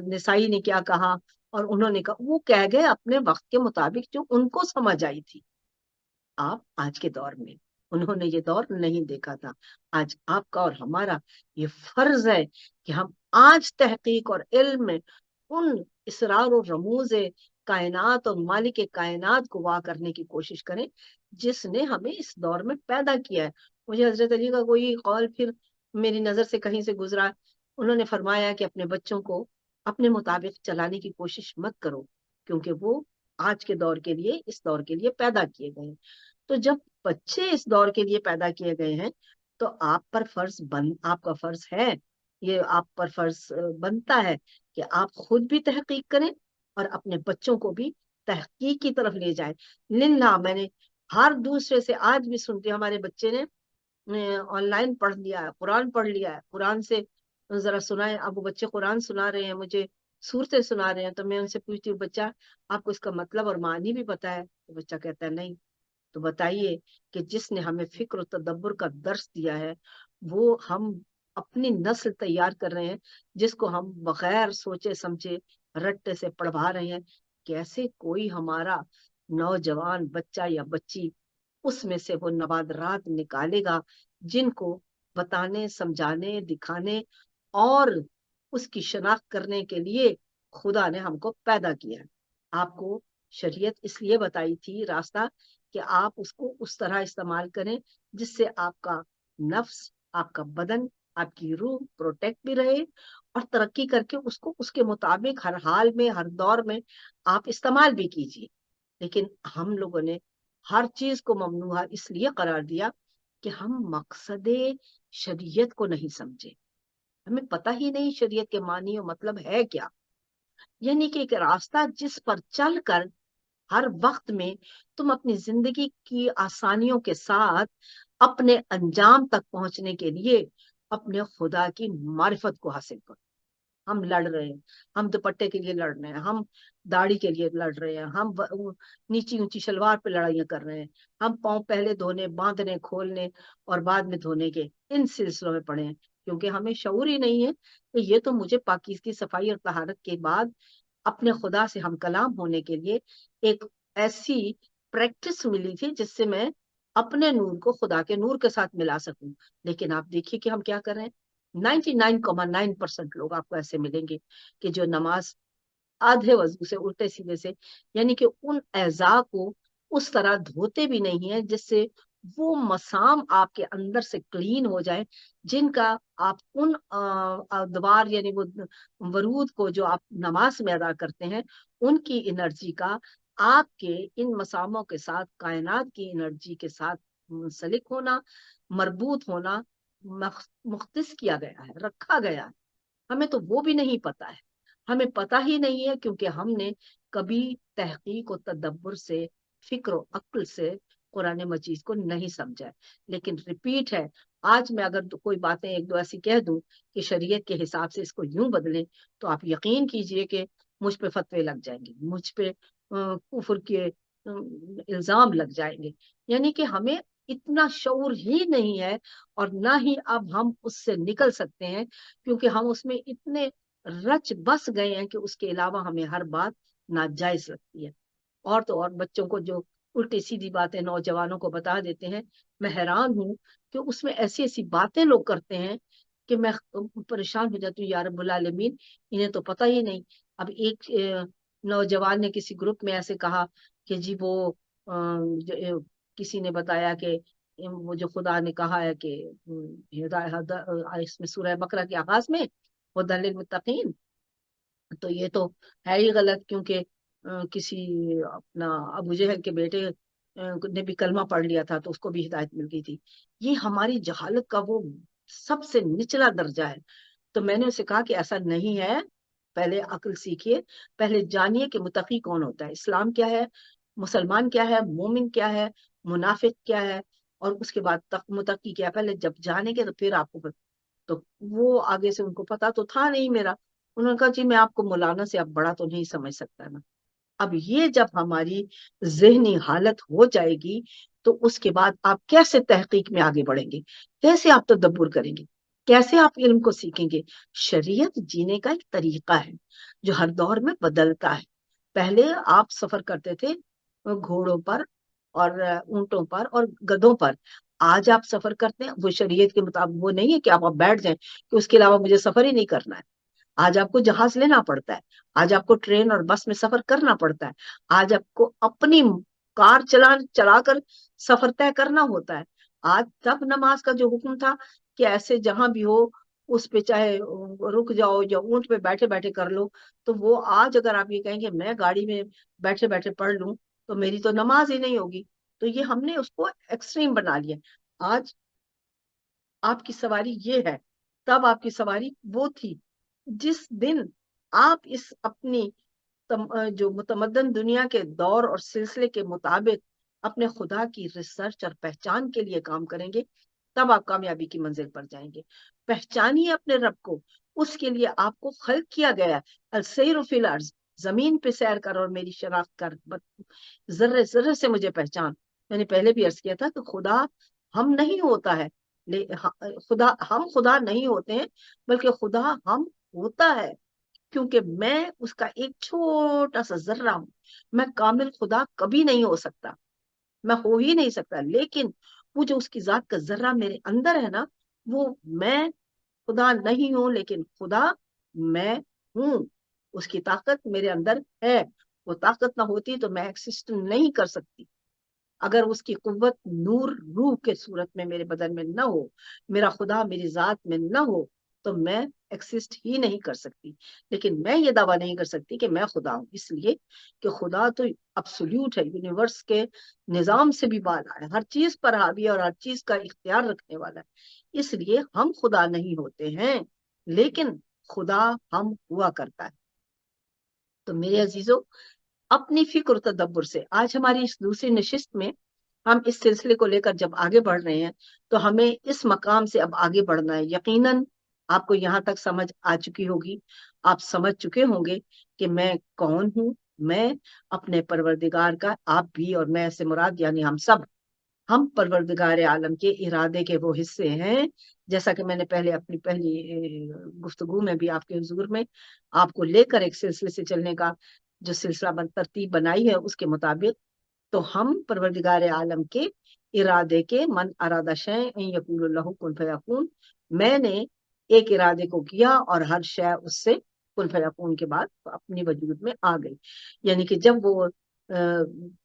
نسائی نے کیا کہا، اور انہوں نے کہا، وہ کہہ گئے اپنے وقت کے مطابق جو ان کو سمجھ آئی تھی۔ آپ آج کے دور میں، انہوں نے یہ دور نہیں دیکھا تھا۔ آج آپ کا اور ہمارا یہ فرض ہے کہ ہم آج تحقیق اور علم میں ان اسرار و رموز کائنات اور مالک کائنات کو واہ کرنے کی کوشش کریں جس نے ہمیں اس دور میں پیدا کیا ہے۔ مجھے حضرت علی کا کوئی قول پھر میری نظر سے کہیں سے گزرا، انہوں نے فرمایا کہ اپنے بچوں کو اپنے مطابق چلانے کی کوشش مت کرو، کیونکہ وہ آج کے دور کے لیے، اس دور کے لیے پیدا کیے گئے ہیں۔ تو جب بچے اس دور کے لیے پیدا کیے گئے ہیں تو آپ کا فرض ہے، یہ آپ پر فرض بنتا ہے کہ آپ خود بھی تحقیق کریں اور اپنے بچوں کو بھی تحقیق کی طرف لے جائیں۔ للہ میں نے ہر دوسرے سے آج بھی سنتی ہوں، ہمارے بچے نے آن لائن پڑھ لیا ہے، قرآن پڑھ لیا ہے، قرآن سے ذرا سنائیں۔ اب وہ بچے قرآن سنا رہے ہیں مجھے، صورتیں سنا رہے ہیں، تو میں ان سے پوچھتی ہوں بچہ آپ کو اس کا مطلب اور معنی بھی پتا ہے؟ تو بچہ کہتا ہے نہیں۔ تو بتائیے کہ جس نے ہمیں فکر و تدبر کا درس دیا ہے وہ ہم اپنی نسل تیار کر رہے ہیں جس کو ہم بغیر سوچے سمجھے رٹے سے پڑھا رہے ہیں۔ کیسے کوئی ہمارا نوجوان بچہ یا بچی اس میں سے وہ نوادرات نکالے گا جن کو بتانے، سمجھانے، دکھانے اور اس کی شناخت کرنے کے لیے خدا نے ہم کو پیدا کیا ہے۔ آپ کو شریعت اس لیے بتائی تھی راستہ کہ آپ اس کو اس طرح استعمال کریں جس سے آپ کا نفس، آپ کا بدن، آپ کی روح پروٹیکٹ بھی رہے اور ترقی کر کے اس کو اس کے مطابق ہر حال میں ہر دور میں آپ استعمال بھی کیجیے. لیکن ہم لوگوں نے ہر چیز کو ممنوع اس لیے قرار دیا کہ ہم مقصد شریعت کو نہیں سمجھے. ہمیں پتہ ہی نہیں شریعت کے معنی و مطلب ہے کیا. یعنی کہ ایک راستہ جس پر چل کر ہر وقت میں تم اپنی زندگی کی آسانیوں کے ساتھ اپنے انجام تک پہنچنے کے لیے اپنے خدا کی معرفت کو حاصل کرو. ہم لڑ رہے ہیں, ہم دوپٹے کے لیے لڑ رہے ہیں, ہم داڑھی کے لیے لڑ رہے ہیں, ہم نیچی اونچی شلوار پہ لڑائیاں کر رہے ہیں, ہم پاؤں پہلے دھونے, باندھنے, کھولنے اور بعد میں دھونے کے ان سلسلوں میں پڑے ہیں, کیونکہ ہمیں شعور ہی نہیں ہے کہ یہ تو مجھے پاکیزگی, صفائی اور طہارت کے بعد اپنے خدا سے ہم کلام ہونے کے لیے ایک ایسی پریکٹس ملی تھی جس سے میں اپنے نور کو خدا کے نور کے ساتھ ملا سکوں. لیکن آپ دیکھیے کہ ہم کیا کر رہے ہیں. 99.9% لوگ آپ کو ایسے ملیں گے کہ جو نماز آدھے وضو سے, الٹے سیدھے سے, یعنی کہ ان اعضاء کو اس طرح دھوتے بھی نہیں ہیں جس سے وہ مسام آپ کے اندر سے کلین ہو جائے, جن کا آپ ان ادوار یعنی وہ ورود کو جو آپ نماز میں ادا کرتے ہیں ان کی انرجی کا آپ کے ان مساموں کے ساتھ, کائنات کی انرجی کے ساتھ منسلک ہونا, مربوط ہونا مختص کیا گیا ہے, رکھا گیا ہے. ہمیں تو وہ بھی نہیں پتا ہے. ہمیں پتا ہی نہیں ہے کیونکہ ہم نے کبھی تحقیق و تدبر سے, فکر و عقل سے قرآن مجید کو نہیں سمجھا ہے. لیکن ریپیٹ ہے, آج میں اگر کوئی باتیں ایک دو ایسی کہہ دوں کہ شریعت کے حساب سے اس کو یوں بدلیں, تو آپ یقین کیجئے کہ مجھ پہ فتوے لگ جائیں گے, مجھ پہ کفر کے الزام لگ جائیں گے. یعنی کہ ہمیں اتنا شعور ہی نہیں ہے, اور نہ ہی اب ہم اس سے نکل سکتے ہیں, کیونکہ ہم اس میں اتنے رچ بس گئے ہیں کہ اس کے علاوہ ہمیں ہر بات ناجائز لگتی ہے. اور تو اور بچوں کو جو الٹی سیدھی باتیں نوجوانوں کو بتا دیتے ہیں, میں حیران ہوں کہ اس میں ایسی ایسی باتیں لوگ کرتے ہیں کہ میں پریشان ہو جاتی ہوں, یا رب العالمین انہیں تو پتہ ہی نہیں. اب ایک نوجوان نے کسی گروپ میں ایسے کہا کہ جی وہ کسی نے بتایا کہ وہ جو خدا نے کہا ہے کہ اس میں سورہ بقرہ کے آغاز میں ہدی للمتقین, تو یہ تو ہے ہی غلط, کیونکہ کسی اپنا ابو جہل کے بیٹے نے بھی کلمہ پڑھ لیا تھا تو اس کو بھی ہدایت مل گئی تھی. یہ ہماری جہالت کا وہ سب سے نچلا درجہ ہے. تو میں نے اسے کہا کہ ایسا نہیں ہے, پہلے عقل سیکھیے, پہلے جانیے کہ متقی کون ہوتا ہے, اسلام کیا ہے, مسلمان کیا ہے, مومن کیا ہے, منافق کیا ہے, اور اس کے بعد متقی کیا ہے. پہلے جب جانیں گے تو پھر آپ کو تو وہ آگے سے ان کو پتا تو تھا نہیں میرا. انہوں نے کہا جی میں آپ کو مولانا سے اب بڑا تو نہیں سمجھ سکتا نا. اب یہ جب ہماری ذہنی حالت ہو جائے گی تو اس کے بعد آپ کیسے تحقیق میں آگے بڑھیں گے, کیسے آپ تدبر کریں گے, کیسے آپ علم کو سیکھیں گے. شریعت جینے کا ایک طریقہ ہے جو ہر دور میں بدلتا ہے. پہلے آپ سفر کرتے تھے گھوڑوں پر اور اونٹوں پر اور گدھوں پر, آج آپ سفر کرتے ہیں وہ شریعت کے مطابق, وہ نہیں ہے کہ آپ بیٹھ جائیں کہ اس کے علاوہ مجھے سفر ہی نہیں کرنا ہے. آج آپ کو جہاز لینا پڑتا ہے, آج آپ کو ٹرین اور بس میں سفر کرنا پڑتا ہے, آج آپ کو اپنی کار چلا کر سفر طے کرنا ہوتا ہے. آج تب نماز کا جو حکم تھا کہ ایسے جہاں بھی ہو اس پہ چاہے رک جاؤ یا اونٹ پہ بیٹھے بیٹھے کر لو, تو وہ آج اگر آپ یہ کہیں کہ میں گاڑی میں بیٹھے بیٹھے پڑھ لوں تو میری تو نماز ہی نہیں ہوگی. تو یہ ہم نے اس کو ایکسٹریم بنا لیا. آج آپ کی سواری یہ ہے, تب آپ کی سواری وہ تھی. جس دن آپ اس اپنی جو متمدن دنیا کے دور اور سلسلے کے مطابق اپنے خدا کی ریسرچ اور پہچان کے لیے کام کریں گے, تب آپ کامیابی کی منزل پر جائیں گے. پہچانیے اپنے رب کو, اس کے لیے آپ کو خلق کیا گیا. السیر فی الارض, زمین پہ سیر کر اور میری شناخت کر, ذرے ذرے سے مجھے پہچان. میں نے پہلے بھی عرض کیا تھا کہ خدا ہم نہیں ہوتا ہے, ہم خدا نہیں ہوتے ہیں بلکہ خدا ہم ہوتا ہے, کیونکہ میں اس کا ایک چھوٹا سا ذرہ ہوں. میں کامل خدا کبھی نہیں ہو سکتا, میں ہو ہی نہیں سکتا, لیکن وہ جو اس کی ذات کا ذرہ میرے اندر ہے نا, وہ میں خدا نہیں ہوں لیکن خدا میں ہوں. اس کی طاقت میرے اندر ہے, وہ طاقت نہ ہوتی تو میں ایکسسٹ نہیں کر سکتی. اگر اس کی قوت نور روح کے صورت میں میرے بدن میں نہ ہو, میرا خدا میری ذات میں نہ ہو, تو میں ایکسسٹ ہی نہیں کر سکتی. لیکن میں یہ دعویٰ نہیں کر سکتی کہ میں خدا ہوں، اس لیے کہ خدا تو ابسولوٹ ہے، یونیورس کے نظام سے بھی بالا ہے، ہر چیز پر حاوی ہے اور ہر چیز کا اختیار رکھنے والا ہے. اس لیے ہم خدا نہیں ہوتے ہیں، لیکن خدا ہم ہوا کرتا ہے. تو میرے عزیزو، اپنی فکر و تدبر سے آج ہماری اس دوسری نشست میں ہم اس سلسلے کو لے کر جب آگے بڑھ رہے ہیں تو ہمیں اس مقام سے اب آگے بڑھنا ہے. یقیناً آپ کو یہاں تک سمجھ آ چکی ہوگی، آپ سمجھ چکے ہوں گے کہ میں کون ہوں. میں اپنے پروردگار کا، آپ بھی اور میں سے مراد یعنی ہم پروردگار عالم کے ارادے کے وہ حصے ہیں. جیسا کہ میں نے پہلے اپنی پہلی گفتگو میں بھی آپ کے حضور میں آپ کو لے کر ایک سلسلے سے چلنے کا جو سلسلہ ترتیب بنائی ہے اس کے مطابق، تو ہم پروردگار عالم کے ارادے کے من ارادہ شیء یقول له کن فیکون، میں نے ایک ارادے کو کیا اور ہر شے اس سے کن فیکون کے بعد اپنی وجود میں آ گئی. یعنی کہ جب وہ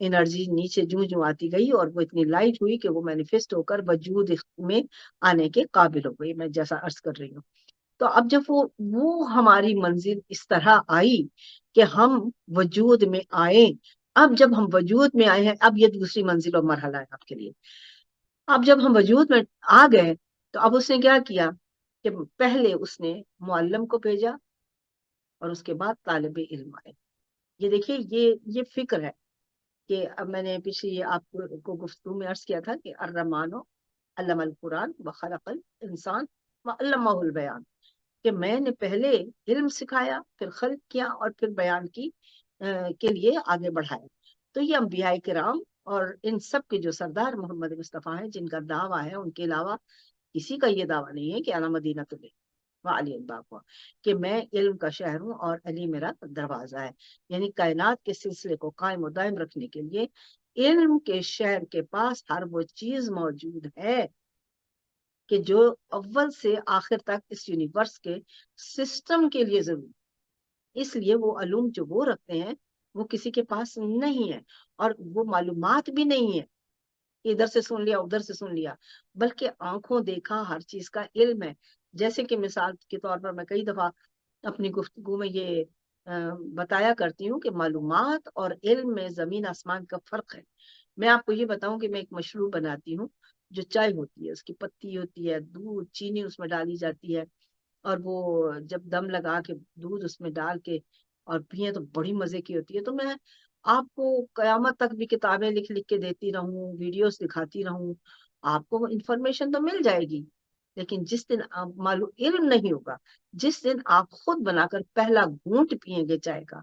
انرجی نیچے جوں آتی گئی اور وہ اتنی لائٹ ہوئی کہ وہ مینیفیسٹ ہو کر وجود میں آنے کے قابل ہو گئی، میں جیسا عرض کر رہی ہوں. تو اب جب وہ ہماری منزل اس طرح آئی کہ ہم وجود میں آئے، اب جب ہم وجود میں آئے ہیں، اب یہ دوسری منزل اور مرحلہ ہے آپ کے لیے. اب جب ہم وجود میں آ گئے تو اب اس نے کیا کیا کہ پہلے اس نے معلم کو بھیجا اور اس کے بعد طالب علم آئے. یہ دیکھیے، یہ فکر ہے کہ اب میں نے پچھلی آپ کو گفتگو میں عرض کیا تھا کہ الرحمن علم القرآن وخلق الانسان وعلمہ البیان، کہ میں نے پہلے علم سکھایا، پھر خلق کیا اور پھر بیان کے لیے آگے بڑھایا. تو یہ انبیاء کرام اور ان سب کے جو سردار محمد مصطفیٰ ہیں، جن کا دعویٰ ہے، ان کے علاوہ کسی کا یہ دعویٰ نہیں ہے کہ انا مدینہ تو وعلی الباب، کہ میں علم کا شہر ہوں اور علی میرا دروازہ ہے. یعنی کائنات کے سلسلے کو قائم و دائم رکھنے کے لیے علم کے شہر کے پاس ہر وہ چیز موجود ہے کہ جو اول سے آخر تک اس یونیورس کے سسٹم کے لیے ضروری. اس لیے وہ علوم جو وہ رکھتے ہیں وہ کسی کے پاس نہیں ہے، اور وہ معلومات بھی نہیں ہے ادھر سے سن لیا ادھر سے سن لیا، بلکہ آنکھوں دیکھا ہر چیز کا علم ہے. جیسے کہ مثال کے طور پر میں کئی دفعہ اپنی گفتگو میں یہ بتایا کرتی ہوں کہ معلومات اور علم میں زمین آسمان کا فرق ہے. میں آپ کو یہ بتاؤں کہ میں ایک مشروب بناتی ہوں، جو چائے ہوتی ہے، اس کی پتی ہوتی ہے، دودھ چینی اس میں ڈالی جاتی ہے، اور وہ جب دم لگا کے دودھ اس میں ڈال کے اور پیے تو بڑی مزے کی ہوتی ہے. تو میں آپ کو قیامت تک بھی کتابیں لکھ لکھ کے دیتی رہوں، ویڈیوز دکھاتی رہوں، آپ کو انفارمیشن تو مل جائے گی. لیکن جس دن آپ معلوم علم نہیں ہوگا، جس دن آپ خود بنا کر پہلا گھونٹ پیئیں گے چائے کا،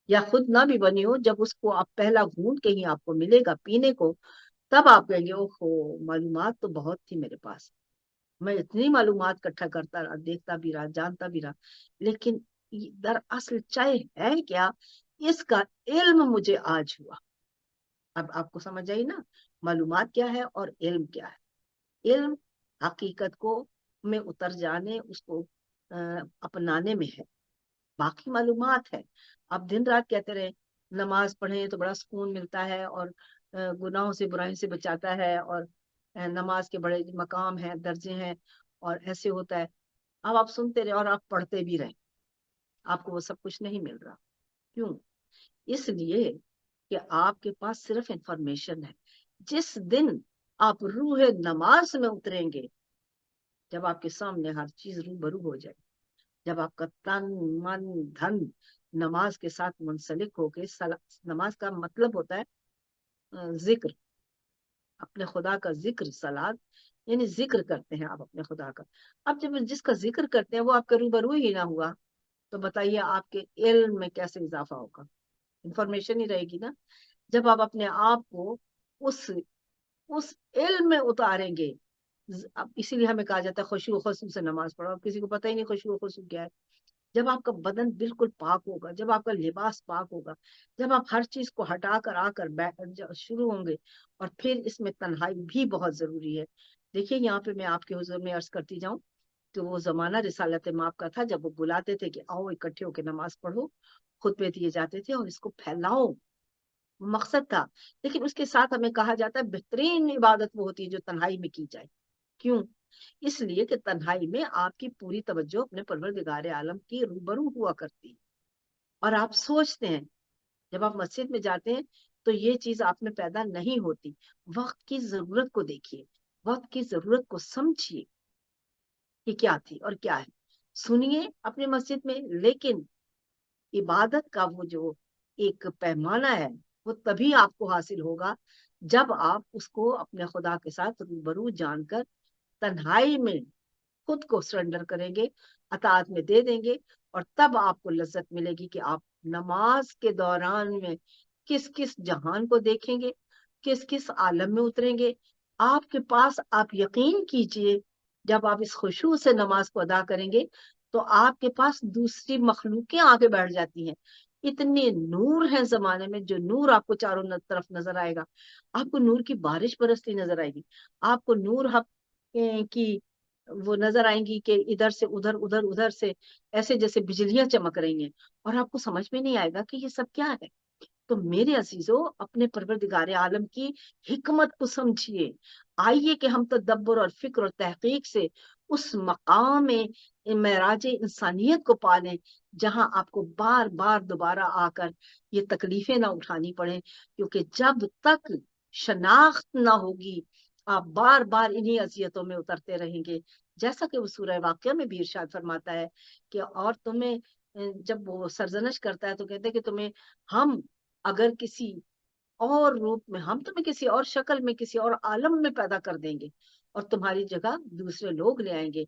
یا خود نہ بھی بنی ہو، جب اس کو آپ پہلا گھونٹ کہیں آپ کو ملے گا پینے کو، تب آپ کہیں گے اوہو، معلومات تو بہت تھی میرے پاس، میں اتنی معلومات اکٹھا کرتا رہا، دیکھتا بھی رہا، جانتا بھی رہا، لیکن دراصل چائے ہے کیا، اس کا علم مجھے آج ہوا. اب آپ کو سمجھ آئی نا، معلومات کیا ہے اور علم کیا ہے. علم حقیقت کو میں اتر جانے، اس کو اپنانے میں ہے. باقی معلومات ہے، آپ دن رات کہتے رہے نماز پڑھیں تو بڑا سکون ملتا ہے، اور گناہوں سے برائی سے بچاتا ہے، اور نماز کے بڑے مقام ہیں، درجے ہیں، اور ایسے ہوتا ہے. اب آپ سنتے رہے اور آپ پڑھتے بھی رہے، آپ کو وہ سب کچھ نہیں مل رہا. کیوں؟ اس لیے کہ آپ کے پاس صرف انفارمیشن ہے. جس دن آپ روح نماز میں اتریں گے، جب آپ کے سامنے ہر چیز روبرو ہو جائے، جب آپ کا تن من دھن نماز کے ساتھ منسلک ہو کے، نماز کا مطلب ہوتا ہے ذکر، اپنے خدا کا ذکر، صلات یعنی ذکر کرتے ہیں آپ اپنے خدا کا. اب جب جس کا ذکر کرتے ہیں وہ آپ کا روبرو ہی نہ ہوا، تو بتائیے آپ کے علم میں کیسے اضافہ ہوگا؟ انفارمیشن ہی رہے گی نا. جب آپ اپنے آپ کو اس علم میں اتاریں گے، اسی لیے ہمیں کہا جاتا ہے خشوع و خضوع سے نماز پڑھو. کسی کو پتہ ہی نہیں خشوع و خضوع کیا ہے. جب آپ کا بدن بالکل پاک ہوگا، جب آپ کا لباس پاک ہوگا، جب آپ ہر چیز کو ہٹا کر آ کر شروع ہوں گے. اور پھر اس میں تنہائی بھی بہت ضروری ہے. دیکھیے یہاں پہ میں آپ کے حضور میں عرض کرتی جاؤں تو وہ زمانہ رسالت مآب کا تھا، جب وہ بلاتے تھے کہ آؤ اکٹھے ہو کے نماز پڑھو، خطبے دیے جاتے تھے اور اس کو پھیلاؤ، مقصد تھا. لیکن اس کے ساتھ ہمیں کہا جاتا ہے بہترین عبادت وہ ہوتی ہے جو تنہائی میں کی جائے. کیوں؟ اس لیے کہ تنہائی میں آپ کی پوری توجہ اپنے پروردگار عالم کی روبرو ہوا کرتی ہے، اور آپ سوچتے ہیں جب آپ مسجد میں جاتے ہیں تو یہ چیز آپ میں پیدا نہیں ہوتی۔ وقت کی ضرورت کو دیکھیے، وقت کی ضرورت کو سمجھیے کہ کیا تھی اور کیا ہے، سنیے اپنے مسجد میں، لیکن عبادت کا وہ جو ایک پیمانہ ہے وہ تبھی آپ کو حاصل ہوگا جب آپ اس کو اپنے خدا کے ساتھ روبرو جان کر تنہائی میں خود کو سرنڈر کریں گے، اطاعت میں دے دیں گے، اور تب آپ کو لذت ملے گی کہ آپ نماز کے دوران میں کس کس جہان کو دیکھیں گے، کس کس عالم میں اتریں گے۔ آپ کے پاس، آپ یقین کیجئے، جب آپ اس خشوع سے نماز کو ادا کریں گے تو آپ کے پاس دوسری مخلوقیں آگے بیٹھ جاتی ہیں۔ اتنے نور ہیں زمانے میں، جو نور آپ کو چاروں طرف نظر آئے گا، آپ کو نور کی بارش برستی نظر آئے گی، آپ کو نور حق کی وہ نظر آئیں گی کہ ادھر سے ادھر، ادھر ادھر سے، ایسے جیسے بجلیاں چمک رہی ہیں، اور آپ کو سمجھ میں نہیں آئے گا کہ یہ سب کیا ہے۔ تو میرے عزیزو، اپنے پروردگار عالم کی حکمت کو سمجھیے، آئیے کہ ہم تدبر اور فکر اور تحقیق سے اس مقام معراج انسانیت کو پالیں جہاں آپ کو بار بار دوبارہ آ کر یہ تکلیفیں نہ اٹھانی پڑیں، کیونکہ جب تک شناخت نہ ہوگی آپ بار بار انہی اذیتوں میں اترتے رہیں گے۔ جیسا کہ وہ سورہ واقعہ میں بھی ارشاد فرماتا ہے کہ اور تمہیں جب وہ سرزنش کرتا ہے تو کہتے ہیں کہ تمہیں ہم اگر کسی اور روپ میں، ہم تمہیں کسی اور شکل میں، کسی اور عالم میں پیدا کر دیں گے اور تمہاری جگہ دوسرے لوگ لے آئیں گے،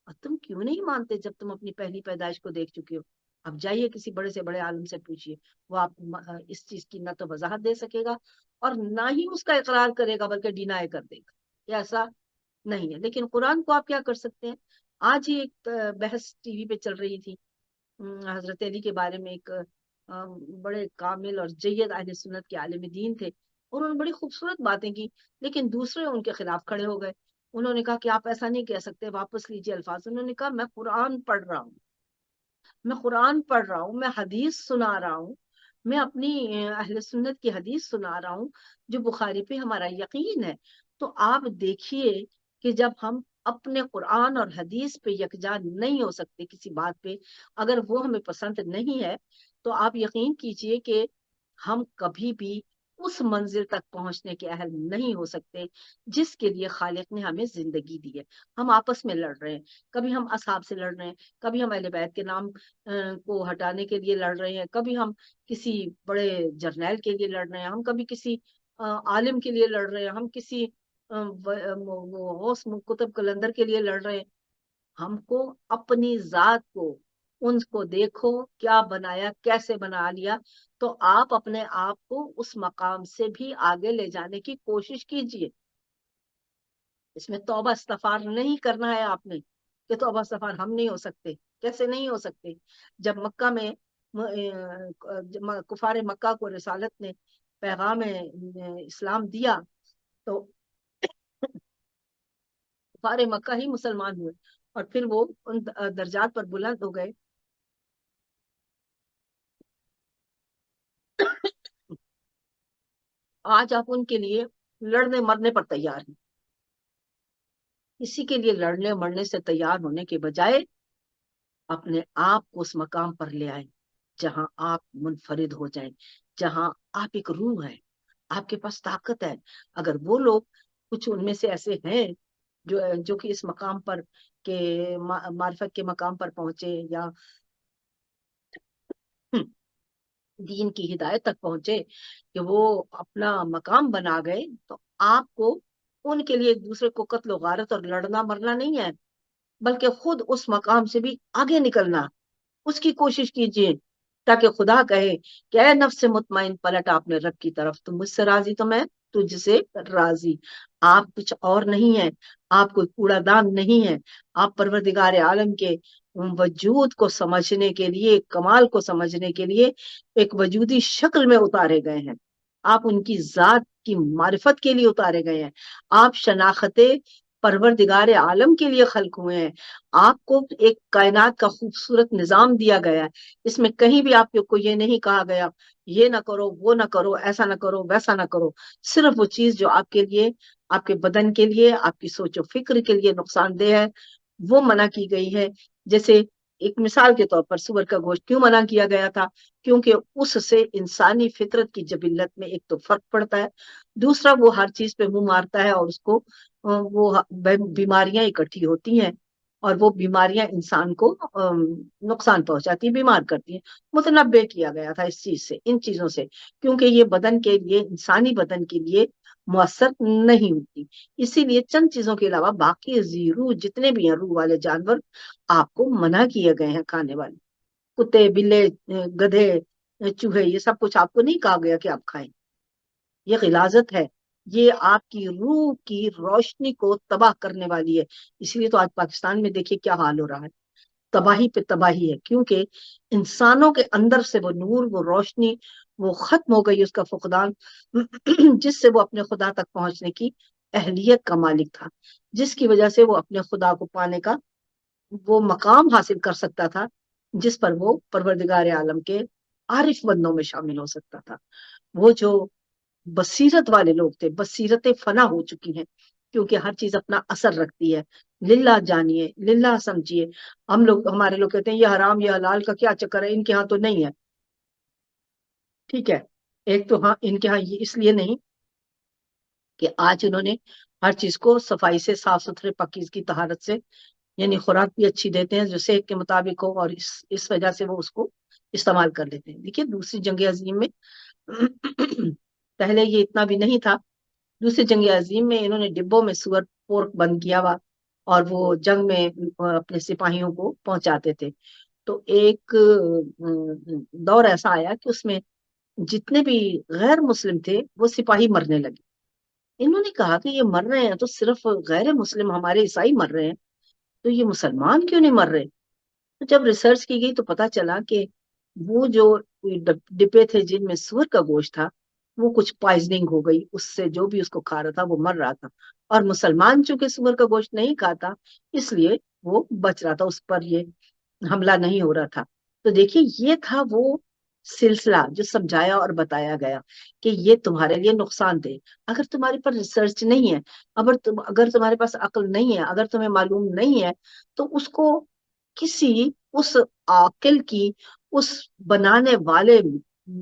اور تم کیوں نہیں مانتے جب تم اپنی پہلی پیدائش کو دیکھ چکے ہو؟ اب جائیے کسی بڑے سے بڑے عالم سے پوچھیے، وہ آپ اس چیز کی نہ تو وضاحت دے سکے گا اور نہ ہی اس کا اقرار کرے گا، بلکہ ڈینائی کر دے گا، یہ ایسا نہیں ہے۔ لیکن قرآن کو آپ کیا کر سکتے ہیں؟ آج ہی ایک بحث ٹی وی پہ چل رہی تھی حضرت علی کے بارے میں، ایک بڑے کامل اور جید اہل سنت کے عالم دین تھے، اور انہوں نے بڑی خوبصورت باتیں کی، لیکن دوسرے ان کے خلاف کھڑے ہو گئے۔ انہوں نے کہا کہ آپ ایسا نہیں کہہ سکتے، واپس لیجیے الفاظ۔ انہوں نے کہا میں قرآن پڑھ رہا ہوں، میں قرآن پڑھ رہا ہوں، میں حدیث سنا رہا ہوں، میں اپنی اہل سنت کی حدیث سنا رہا ہوں جو بخاری پہ ہمارا یقین ہے۔ تو آپ دیکھیے کہ جب ہم اپنے قرآن اور حدیث پہ یکجا نہیں ہو سکتے کسی بات پہ، اگر وہ ہمیں پسند نہیں ہے، تو آپ یقین کیجئے کہ ہم کبھی بھی اس منزل تک پہنچنے کے اہل نہیں ہو سکتے جس کے لیے خالق نے ہمیں زندگی دی ہے۔ ہم آپس میں لڑ رہے ہیں، کبھی ہم اصحاب سے لڑ رہے ہیں، کبھی ہم اہل بیت کے نام کو ہٹانے کے لیے لڑ رہے ہیں، کبھی ہم کسی بڑے جرنیل کے لیے لڑ رہے ہیں، ہم کبھی کسی عالم کے لیے لڑ رہے ہیں، ہم کسی غوث قطب قلندر کے لیے لڑ رہے ہیں۔ ہم کو اپنی ذات کو، ان کو دیکھو کیا بنایا، کیسے بنا لیا، تو آپ اپنے آپ کو اس مقام سے بھی آگے لے جانے کی کوشش کیجئے۔ اس میں توبہ استغفار نہیں کرنا ہے آپ نے کہ توبہ استغفار ہم نہیں ہو سکتے، کیسے نہیں ہو سکتے؟ جب مکہ میں کفار مکہ کو رسالت نے پیغام اسلام دیا تو کفار مکہ ہی مسلمان ہوئے، اور پھر وہ ان درجات پر بلند ہو گئے۔ آج آپ ان کے لیے لڑنے مرنے پر تیار ہیں۔ اسی کے لیے لڑنے مرنے سے تیار ہونے کے بجائے اپنے آپ کو اس مقام پر لے آئیں جہاں آپ منفرد ہو جائیں، جہاں آپ ایک روح ہے، آپ کے پاس طاقت ہے۔ اگر وہ لوگ، کچھ ان میں سے ایسے ہیں جو کہ اس مقام پر کے معرفت کے مقام پر پہنچے، یا دین کی ہدایت تک پہنچے، کہ وہ اپنا مقام بنا گئے، تو آپ کو ان کے لیے ایک دوسرے کو قتل و غارت اور لڑنا مرنا نہیں ہے، بلکہ خود اس مقام سے بھی آگے نکلنا، اس کی کوشش کیجیے، تاکہ خدا کہے کہ اے نفس مطمئن، پلٹ اپنے رب کی طرف، تم مجھ سے راضی تو میں تجھ سے راضی۔ آپ کچھ اور نہیں ہے، آپ کوئی کوڑا دان نہیں ہے، آپ پروردگار عالم کے وجود کو سمجھنے کے لیے، کمال کو سمجھنے کے لیے ایک وجودی شکل میں اتارے گئے ہیں، آپ ان کی ذات کی معرفت کے لیے اتارے گئے ہیں، آپ شناخت پروردگار عالم کے لیے خلق ہوئے ہیں۔ آپ کو ایک کائنات کا خوبصورت نظام دیا گیا ہے، اس میں کہیں بھی آپ کو یہ نہیں کہا گیا یہ نہ کرو، وہ نہ کرو، ایسا نہ کرو، ویسا نہ کرو۔ صرف وہ چیز جو آپ کے لیے آپ کے بدن کے لیے، آپ کی سوچ و فکر کے لیے نقصان دہ ہے، وہ منع کی گئی ہے۔ جیسے ایک مثال کے طور پر سور کا گوشت کیوں منع کیا گیا تھا؟ کیونکہ اس سے انسانی فطرت کی جبلت میں ایک تو فرق پڑتا ہے، دوسرا وہ ہر چیز پہ منہ مارتا ہے اور اس کو وہ بیماریاں اکٹھی ہوتی ہیں، اور وہ بیماریاں انسان کو نقصان پہنچاتی ہیں، بیمار کرتی ہیں۔ متنبع کیا گیا تھا اس چیز سے، ان چیزوں سے، کیونکہ یہ بدن کے لیے، انسانی بدن کے لیے مؤثر نہیں ہوتی۔ اسی لیے چند چیزوں کے علاوہ باقی روح جتنے بھی ہیں، روح والے جانور آپ کو منع کیے گئے ہیں کھانے والے۔ کتے، بلے، گدھے، چوہے، یہ سب کچھ آپ کو نہیں کہا گیا کہ آپ کھائیں۔ یہ غلاظت ہے، یہ آپ کی روح کی روشنی کو تباہ کرنے والی ہے۔ اسی لیے تو آج پاکستان میں دیکھیے کیا حال ہو رہا ہے، تباہی پہ تباہی ہے، کیونکہ انسانوں کے اندر سے وہ نور، وہ روشنی، وہ ختم ہو گئی، اس کا فقدان، جس سے وہ اپنے خدا تک پہنچنے کی اہلیت کا مالک تھا، جس کی وجہ سے وہ اپنے خدا کو پانے کا وہ مقام حاصل کر سکتا تھا، جس پر وہ پروردگار عالم کے عارف بندوں میں شامل ہو سکتا تھا۔ وہ جو بصیرت والے لوگ تھے، بصیرتیں فنا ہو چکی ہیں، کیونکہ ہر چیز اپنا اثر رکھتی ہے۔ للہ جانیے، للہ سمجھیے۔ ہمارے لوگ کہتے ہیں یہ حرام یہ حلال کا کیا چکر ہے، ان کے ہاں تو نہیں ہے، ٹھیک ہے۔ ایک تو ہاں ان کے ہاں یہ اس لیے نہیں کہ آج انہوں نے ہر چیز کو صفائی سے، صاف ستھرے، پاکیزگی، طہارت سے، یعنی خوراک بھی اچھی دیتے ہیں جو صحت کے مطابق ہو، اور اس وجہ سے وہ اس کو استعمال کر لیتے ہیں۔ دیکھیے دوسری جنگ عظیم میں پہلے یہ اتنا بھی نہیں تھا، دوسری جنگ عظیم میں انہوں نے ڈبوں میں سور پورک بند کیا ہوا، اور وہ جنگ میں اپنے سپاہیوں کو پہنچاتے تھے۔ تو ایک دور ایسا آیا کہ اس میں جتنے بھی غیر مسلم تھے وہ سپاہی مرنے لگے۔ انہوں نے کہا کہ یہ مر رہے ہیں تو صرف غیر مسلم ہمارے عیسائی مر رہے ہیں، تو یہ مسلمان کیوں نہیں مر رہے؟ تو جب ریسرچ کی گئی تو پتا چلا کہ وہ جو ڈبے تھے جن میں سور کا گوشت تھا، وہ کچھ پوائزننگ ہو گئی، اس سے جو بھی اس کو کھا رہا تھا وہ مر رہا تھا، اور مسلمان چونکہ سور کا گوشت نہیں کھاتا اس لیے وہ بچ رہا تھا، اس پر یہ حملہ نہیں ہو رہا تھا۔ تو دیکھیے یہ تھا وہ سلسلہ جو سمجھایا اور بتایا گیا کہ یہ تمہارے لیے نقصان دہ۔ اگر تمہارے پر ریسرچ نہیں ہے، اگر تمہارے پاس عقل نہیں ہے، اگر تمہیں معلوم نہیں ہے، تو اس کو کسی اس عاقل کی، اس بنانے والے،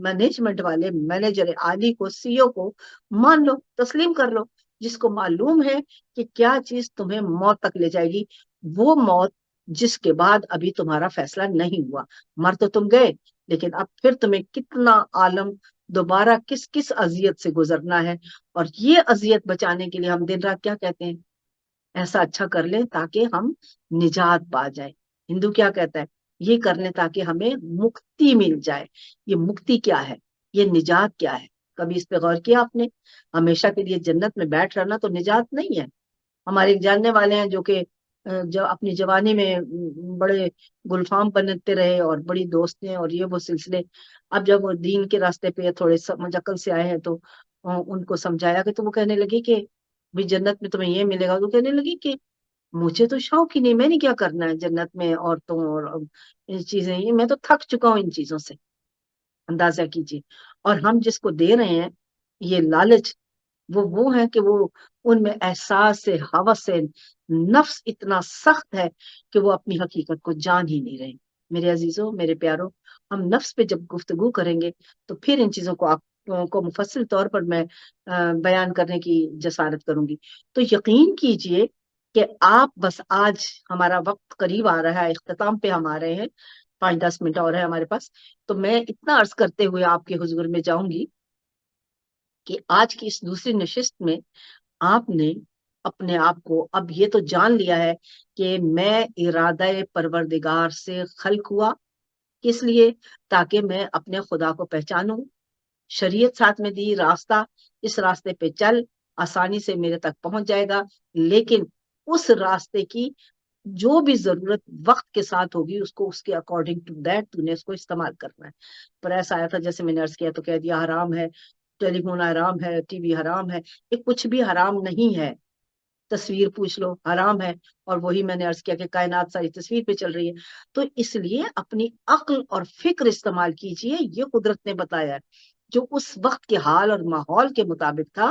مینجمنٹ والے، مینیجر عالی کو، سی او کو مان لو، تسلیم کر لو، جس کو معلوم ہے کہ کیا چیز تمہیں موت تک لے جائے گی، وہ موت جس کے بعد ابھی تمہارا فیصلہ نہیں ہوا۔ مر تو تم گئے، لیکن اب پھر تمہیں کتنا عالم دوبارہ کس کس اذیت سے گزرنا ہے، اور یہ اذیت بچانے کے لیے ہم دن رات کیا کہتے ہیں؟ ایسا اچھا کر لیں تاکہ ہم نجات پا جائیں۔ ہندو کیا کہتا ہے؟ یہ کر لیں تاکہ ہمیں مکتی مل جائے۔ یہ مکتی کیا ہے؟ یہ نجات کیا ہے؟ کبھی اس پہ غور کیا آپ نے؟ ہمیشہ کے لیے جنت میں بیٹھ رہنا تو نجات نہیں ہے۔ ہمارے ایک جاننے والے ہیں جو کہ جو اپنی جوانی میں بڑے گلفام بنتے رہے اور بڑی دوست ہیں اور یہ وہ سلسلے، اب جب وہ دین کے راستے پہ تھوڑے سمجھ عقل سے آئے ہیں تو ان کو سمجھایا کہ، تو وہ کہنے لگے کہ بھی جنت میں تمہیں یہ ملے گا، تو کہنے لگی کہ مجھے تو شوق ہی نہیں، میں نے کیا کرنا ہے جنت میں عورتوں اور چیزیں، یہ میں تو تھک چکا ہوں ان چیزوں سے۔ اندازہ کیجیے، اور ہم جس کو دے رہے ہیں یہ لالچ، وہ ہے کہ وہ ان میں احساس سے، ہوس سے، نفس اتنا سخت ہے کہ وہ اپنی حقیقت کو جان ہی نہیں رہے۔ میرے عزیزوں، میرے پیاروں، ہم نفس پہ جب گفتگو کریں گے تو پھر ان چیزوں کو آپ کو مفصل طور پر میں بیان کرنے کی جسارت کروں گی۔ تو یقین کیجئے کہ آپ بس، آج ہمارا وقت قریب آ رہا ہے، اختتام پہ ہم آ رہے ہیں، 5-10 منٹ اور ہے ہمارے پاس، تو میں اتنا عرض کرتے ہوئے آپ کے حضور میں جاؤں گی کہ آج کی اس دوسری نشست میں آپ نے اپنے آپ کو اب یہ تو جان لیا ہے کہ میں ارادہ پروردگار سے خلق ہوا، کس لیے؟ تاکہ میں اپنے خدا کو پہچانوں، شریعت ساتھ میں دی راستہ، اس راستے پہ چل، آسانی سے میرے تک پہنچ جائے گا، لیکن اس راستے کی جو بھی ضرورت وقت کے ساتھ ہوگی اس کو اس کے اکارڈنگ ٹو دیٹ تو نے اس کو استعمال کرنا ہے۔ پر ایسا آیا تھا جیسے میں نے عرض کیا تو کہہ دیا حرام ہے، ٹیلی فون حرام ہے، ٹی وی حرام ہے، یہ کچھ بھی حرام نہیں ہے۔ تصویر پوچھ لو، حرام ہے، اور وہی میں نے عرض کیا کہ کائنات ساری تصویر پہ چل رہی ہے۔ تو اس لیے اپنی عقل اور فکر استعمال کیجئے، یہ قدرت نے بتایا ہے، جو اس وقت کے حال اور ماحول کے مطابق تھا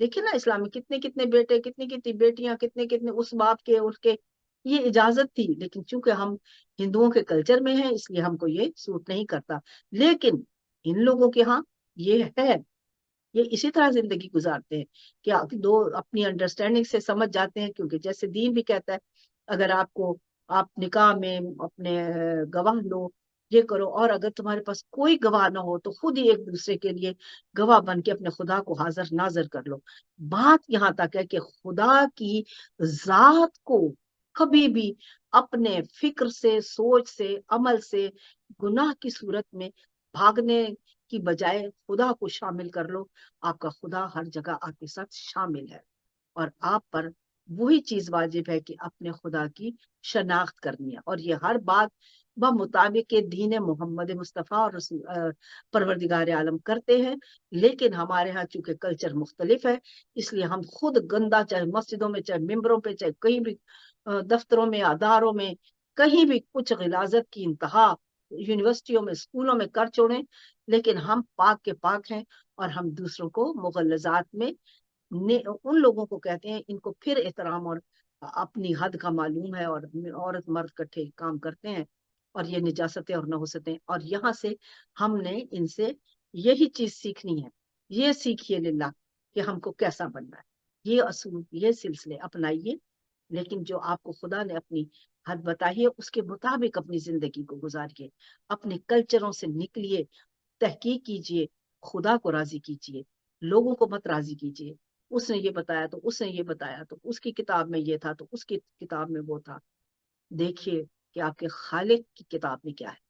دیکھیں نا اسلام میں کتنے کتنے بیٹے، کتنی کتنی بیٹیاں، کتنے کتنے اس باپ کے اس کے، یہ اجازت تھی، لیکن چونکہ ہم ہندوؤں کے کلچر میں ہیں اس لیے ہم کو یہ سوٹ نہیں کرتا. لیکن ان لوگوں کے ہاں یہ ہے، یہ اسی طرح زندگی گزارتے ہیں کہ دو اپنی انڈرسٹینڈنگ سے سمجھ جاتے ہیں. کیونکہ جیسے دین بھی کہتا ہے اگر آپ نکاح میں اپنے گواہ لو، یہ کرو، اور اگر تمہارے پاس کوئی گواہ نہ ہو تو خود ہی ایک دوسرے کے لیے گواہ بن کے اپنے خدا کو حاضر ناظر کر لو. بات یہاں تک ہے کہ خدا کی ذات کو کبھی بھی اپنے فکر سے، سوچ سے، عمل سے گناہ کی صورت میں بھاگنے کی بجائے خدا کو شامل کر لو. آپ کا خدا ہر جگہ آپ کے ساتھ شامل ہے، اور آپ پر وہی چیز واجب ہے کہ اپنے خدا کی شناخت کرنی ہے. اور یہ ہر بات بمطابق دین محمد مصطفیٰ اور پروردگار عالم کرتے ہیں. لیکن ہمارے ہاں چونکہ کلچر مختلف ہے اس لیے ہم خود گندا، چاہے مسجدوں میں، چاہے ممبروں پہ، چاہے کہیں بھی دفتروں میں، اداروں میں، کہیں بھی کچھ غلاظت کی انتہا یونیورسٹیوں میں، اسکولوں میں کر چھوڑیں. لیکن ہم پاک کے پاک ہیں، اور ہم دوسروں کو مغلظات میں ان لوگوں کو کہتے ہیں ان کو پھر احترام اور اپنی حد کا معلوم ہے، اور عورت مرد کٹھے کام کرتے ہیں، اور یہ نجاستیں اور نحوستیں. اور یہاں سے ہم نے ان سے یہی چیز سیکھنی ہے. یہ سیکھیے للہ کہ ہم کو کیسا بننا ہے. یہ اصول، یہ سلسلے اپنائیے، لیکن جو آپ کو خدا نے اپنی حد بتائی ہے اس کے مطابق اپنی زندگی کو گزاریے. اپنے کلچروں سے نکلیے، تحقیق کیجئے، خدا کو راضی کیجئے، لوگوں کو مت راضی کیجئے. اس نے یہ بتایا تو اس نے یہ بتایا تو اس کی کتاب میں یہ تھا تو اس کی کتاب میں وہ تھا. دیکھیے کہ آپ کے خالق کی کتاب میں کیا ہے.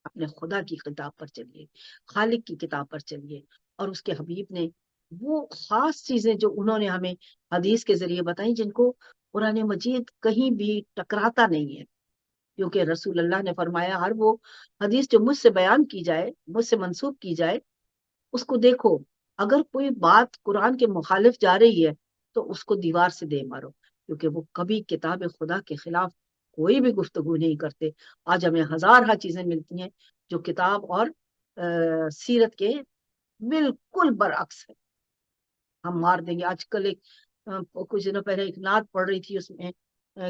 اپنے خدا کی کتاب پر چلیے، خالق کی کتاب پر چلیے. اور اس کے حبیب نے وہ خاص چیزیں جو انہوں نے ہمیں حدیث کے ذریعے بتائیں جن کو قرآن مجید کہیں بھی ٹکراتا نہیں ہے. کیونکہ رسول اللہ نے فرمایا ہر وہ حدیث جو مجھ سے بیان کی جائے، مجھ سے منسوب کی جائے، اس کو دیکھو. اگر کوئی بات قرآن کے مخالف جا رہی ہے تو اس کو دیوار سے دے مارو، کیونکہ وہ کبھی کتاب خدا کے خلاف کوئی بھی گفتگو نہیں کرتے. آج ہمیں ہزارہ چیزیں ملتی ہیں جو کتاب اور سیرت کے بالکل برعکس ہے. ہم مار دیں گے. آج کل کچھ دنوں پہلے ایک نعت پڑھ رہی تھی، اس میں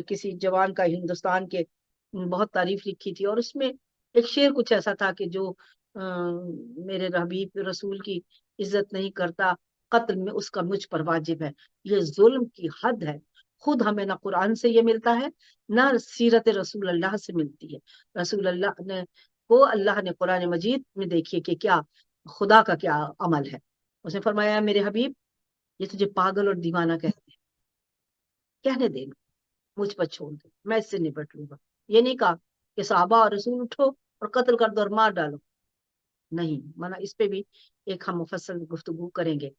کسی جوان کا ہندوستان کے بہت تعریف لکھی تھی، اور اس میں ایک شعر کچھ ایسا تھا کہ جو میرے حبیب رسول کی عزت نہیں کرتا، قتل میں اس کا مجھ پر واجب ہے. یہ ظلم کی حد ہے. خود ہمیں نہ قرآن سے یہ ملتا ہے نہ سیرت رسول اللہ سے ملتی ہے. رسول اللہ نے کو اللہ نے قرآن مجید میں دیکھیے کہ کیا خدا کا کیا عمل ہے. اس نے فرمایا میرے حبیب یہ تجھے پاگل اور دیوانہ کہتے ہیں، کہنے دے، مجھ پر چھوڑ دے، میں اس سے نپٹ لوں گا. یہ نہیں کہا کہ صحابہ اور رسول اٹھو اور قتل کر دو اور مار ڈالو. نہیں مانا، اس پہ بھی ایک ہم مفصل گفتگو کریں گے.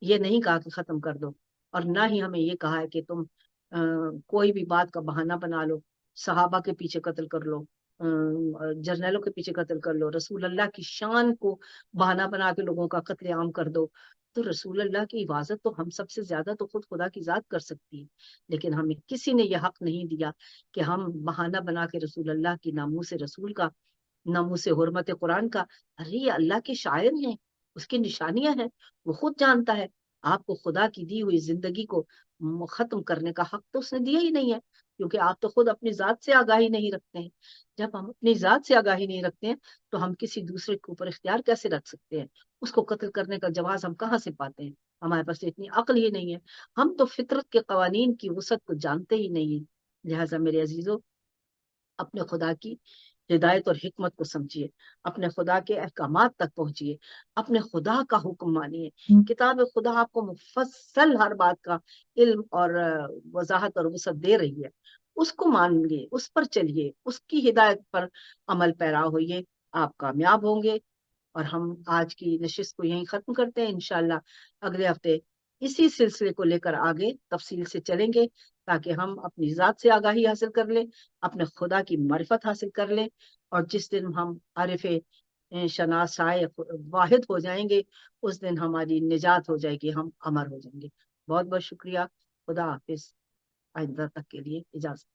یہ نہیں کہا کہ ختم کر دو، اور نہ ہی ہمیں یہ کہا ہے کہ تم کوئی بھی بات کا بہانہ بنا لو، صحابہ کے پیچھے قتل کر لو، جرنیلوں کے پیچھے قتل کر لو، رسول اللہ کی شان کو بہانہ بنا کے لوگوں کا قتل عام کر دو. تو رسول اللہ کی حفاظت تو ہم سب سے زیادہ تو خود خدا کی ذات کر سکتی ہے، لیکن ہمیں کسی نے یہ حق نہیں دیا کہ ہم بہانہ بنا کے رسول اللہ کی ناموس رسول کا، ناموس حرمت قرآن کا. ارے یہ اللہ کے شاعر ہیں، اس کی نشانیاں ہیں، وہ خود جانتا ہے. آپ کو خدا کی دی ہوئی زندگی کو ختم کرنے کا حق تو اس نے دیا ہی نہیں ہے، کیونکہ آپ تو خود اپنی ذات سے آگاہی نہیں رکھتے ہیں. جب ہم اپنی ذات سے آگاہی نہیں رکھتے ہیں تو ہم کسی دوسرے کے اوپر اختیار کیسے رکھ سکتے ہیں؟ اس کو قتل کرنے کا جواز ہم کہاں سے پاتے ہیں؟ ہمارے پاس اتنی عقل ہی نہیں ہے. ہم تو فطرت کے قوانین کی وسعت کو جانتے ہی نہیں ہیں. لہٰذا میرے عزیزوں، اپنے خدا کی ہدایت اور حکمت کو سمجھیے، اپنے خدا کے احکامات تک پہنچیے، اپنے خدا کا حکم مانیے. کتاب خدا آپ کو مفصل ہر بات کا علم اور وضاحت اور وسعت دے رہی ہے. اس کو مانیے، اس پر چلیے، اس کی ہدایت پر عمل پیرا ہوئیے، آپ کامیاب ہوں گے. اور ہم آج کی نشست کو یہیں ختم کرتے ہیں. انشاءاللہ اگلے ہفتے اسی سلسلے کو لے کر آگے تفصیل سے چلیں گے، تاکہ ہم اپنی ذات سے آگاہی حاصل کر لیں، اپنے خدا کی معرفت حاصل کر لیں. اور جس دن ہم عارف شناسائے واحد ہو جائیں گے اس دن ہماری نجات ہو جائے گی، ہم امر ہو جائیں گے. بہت بہت شکریہ. خدا حافظ. آئندہ تک کے لیے اجازت.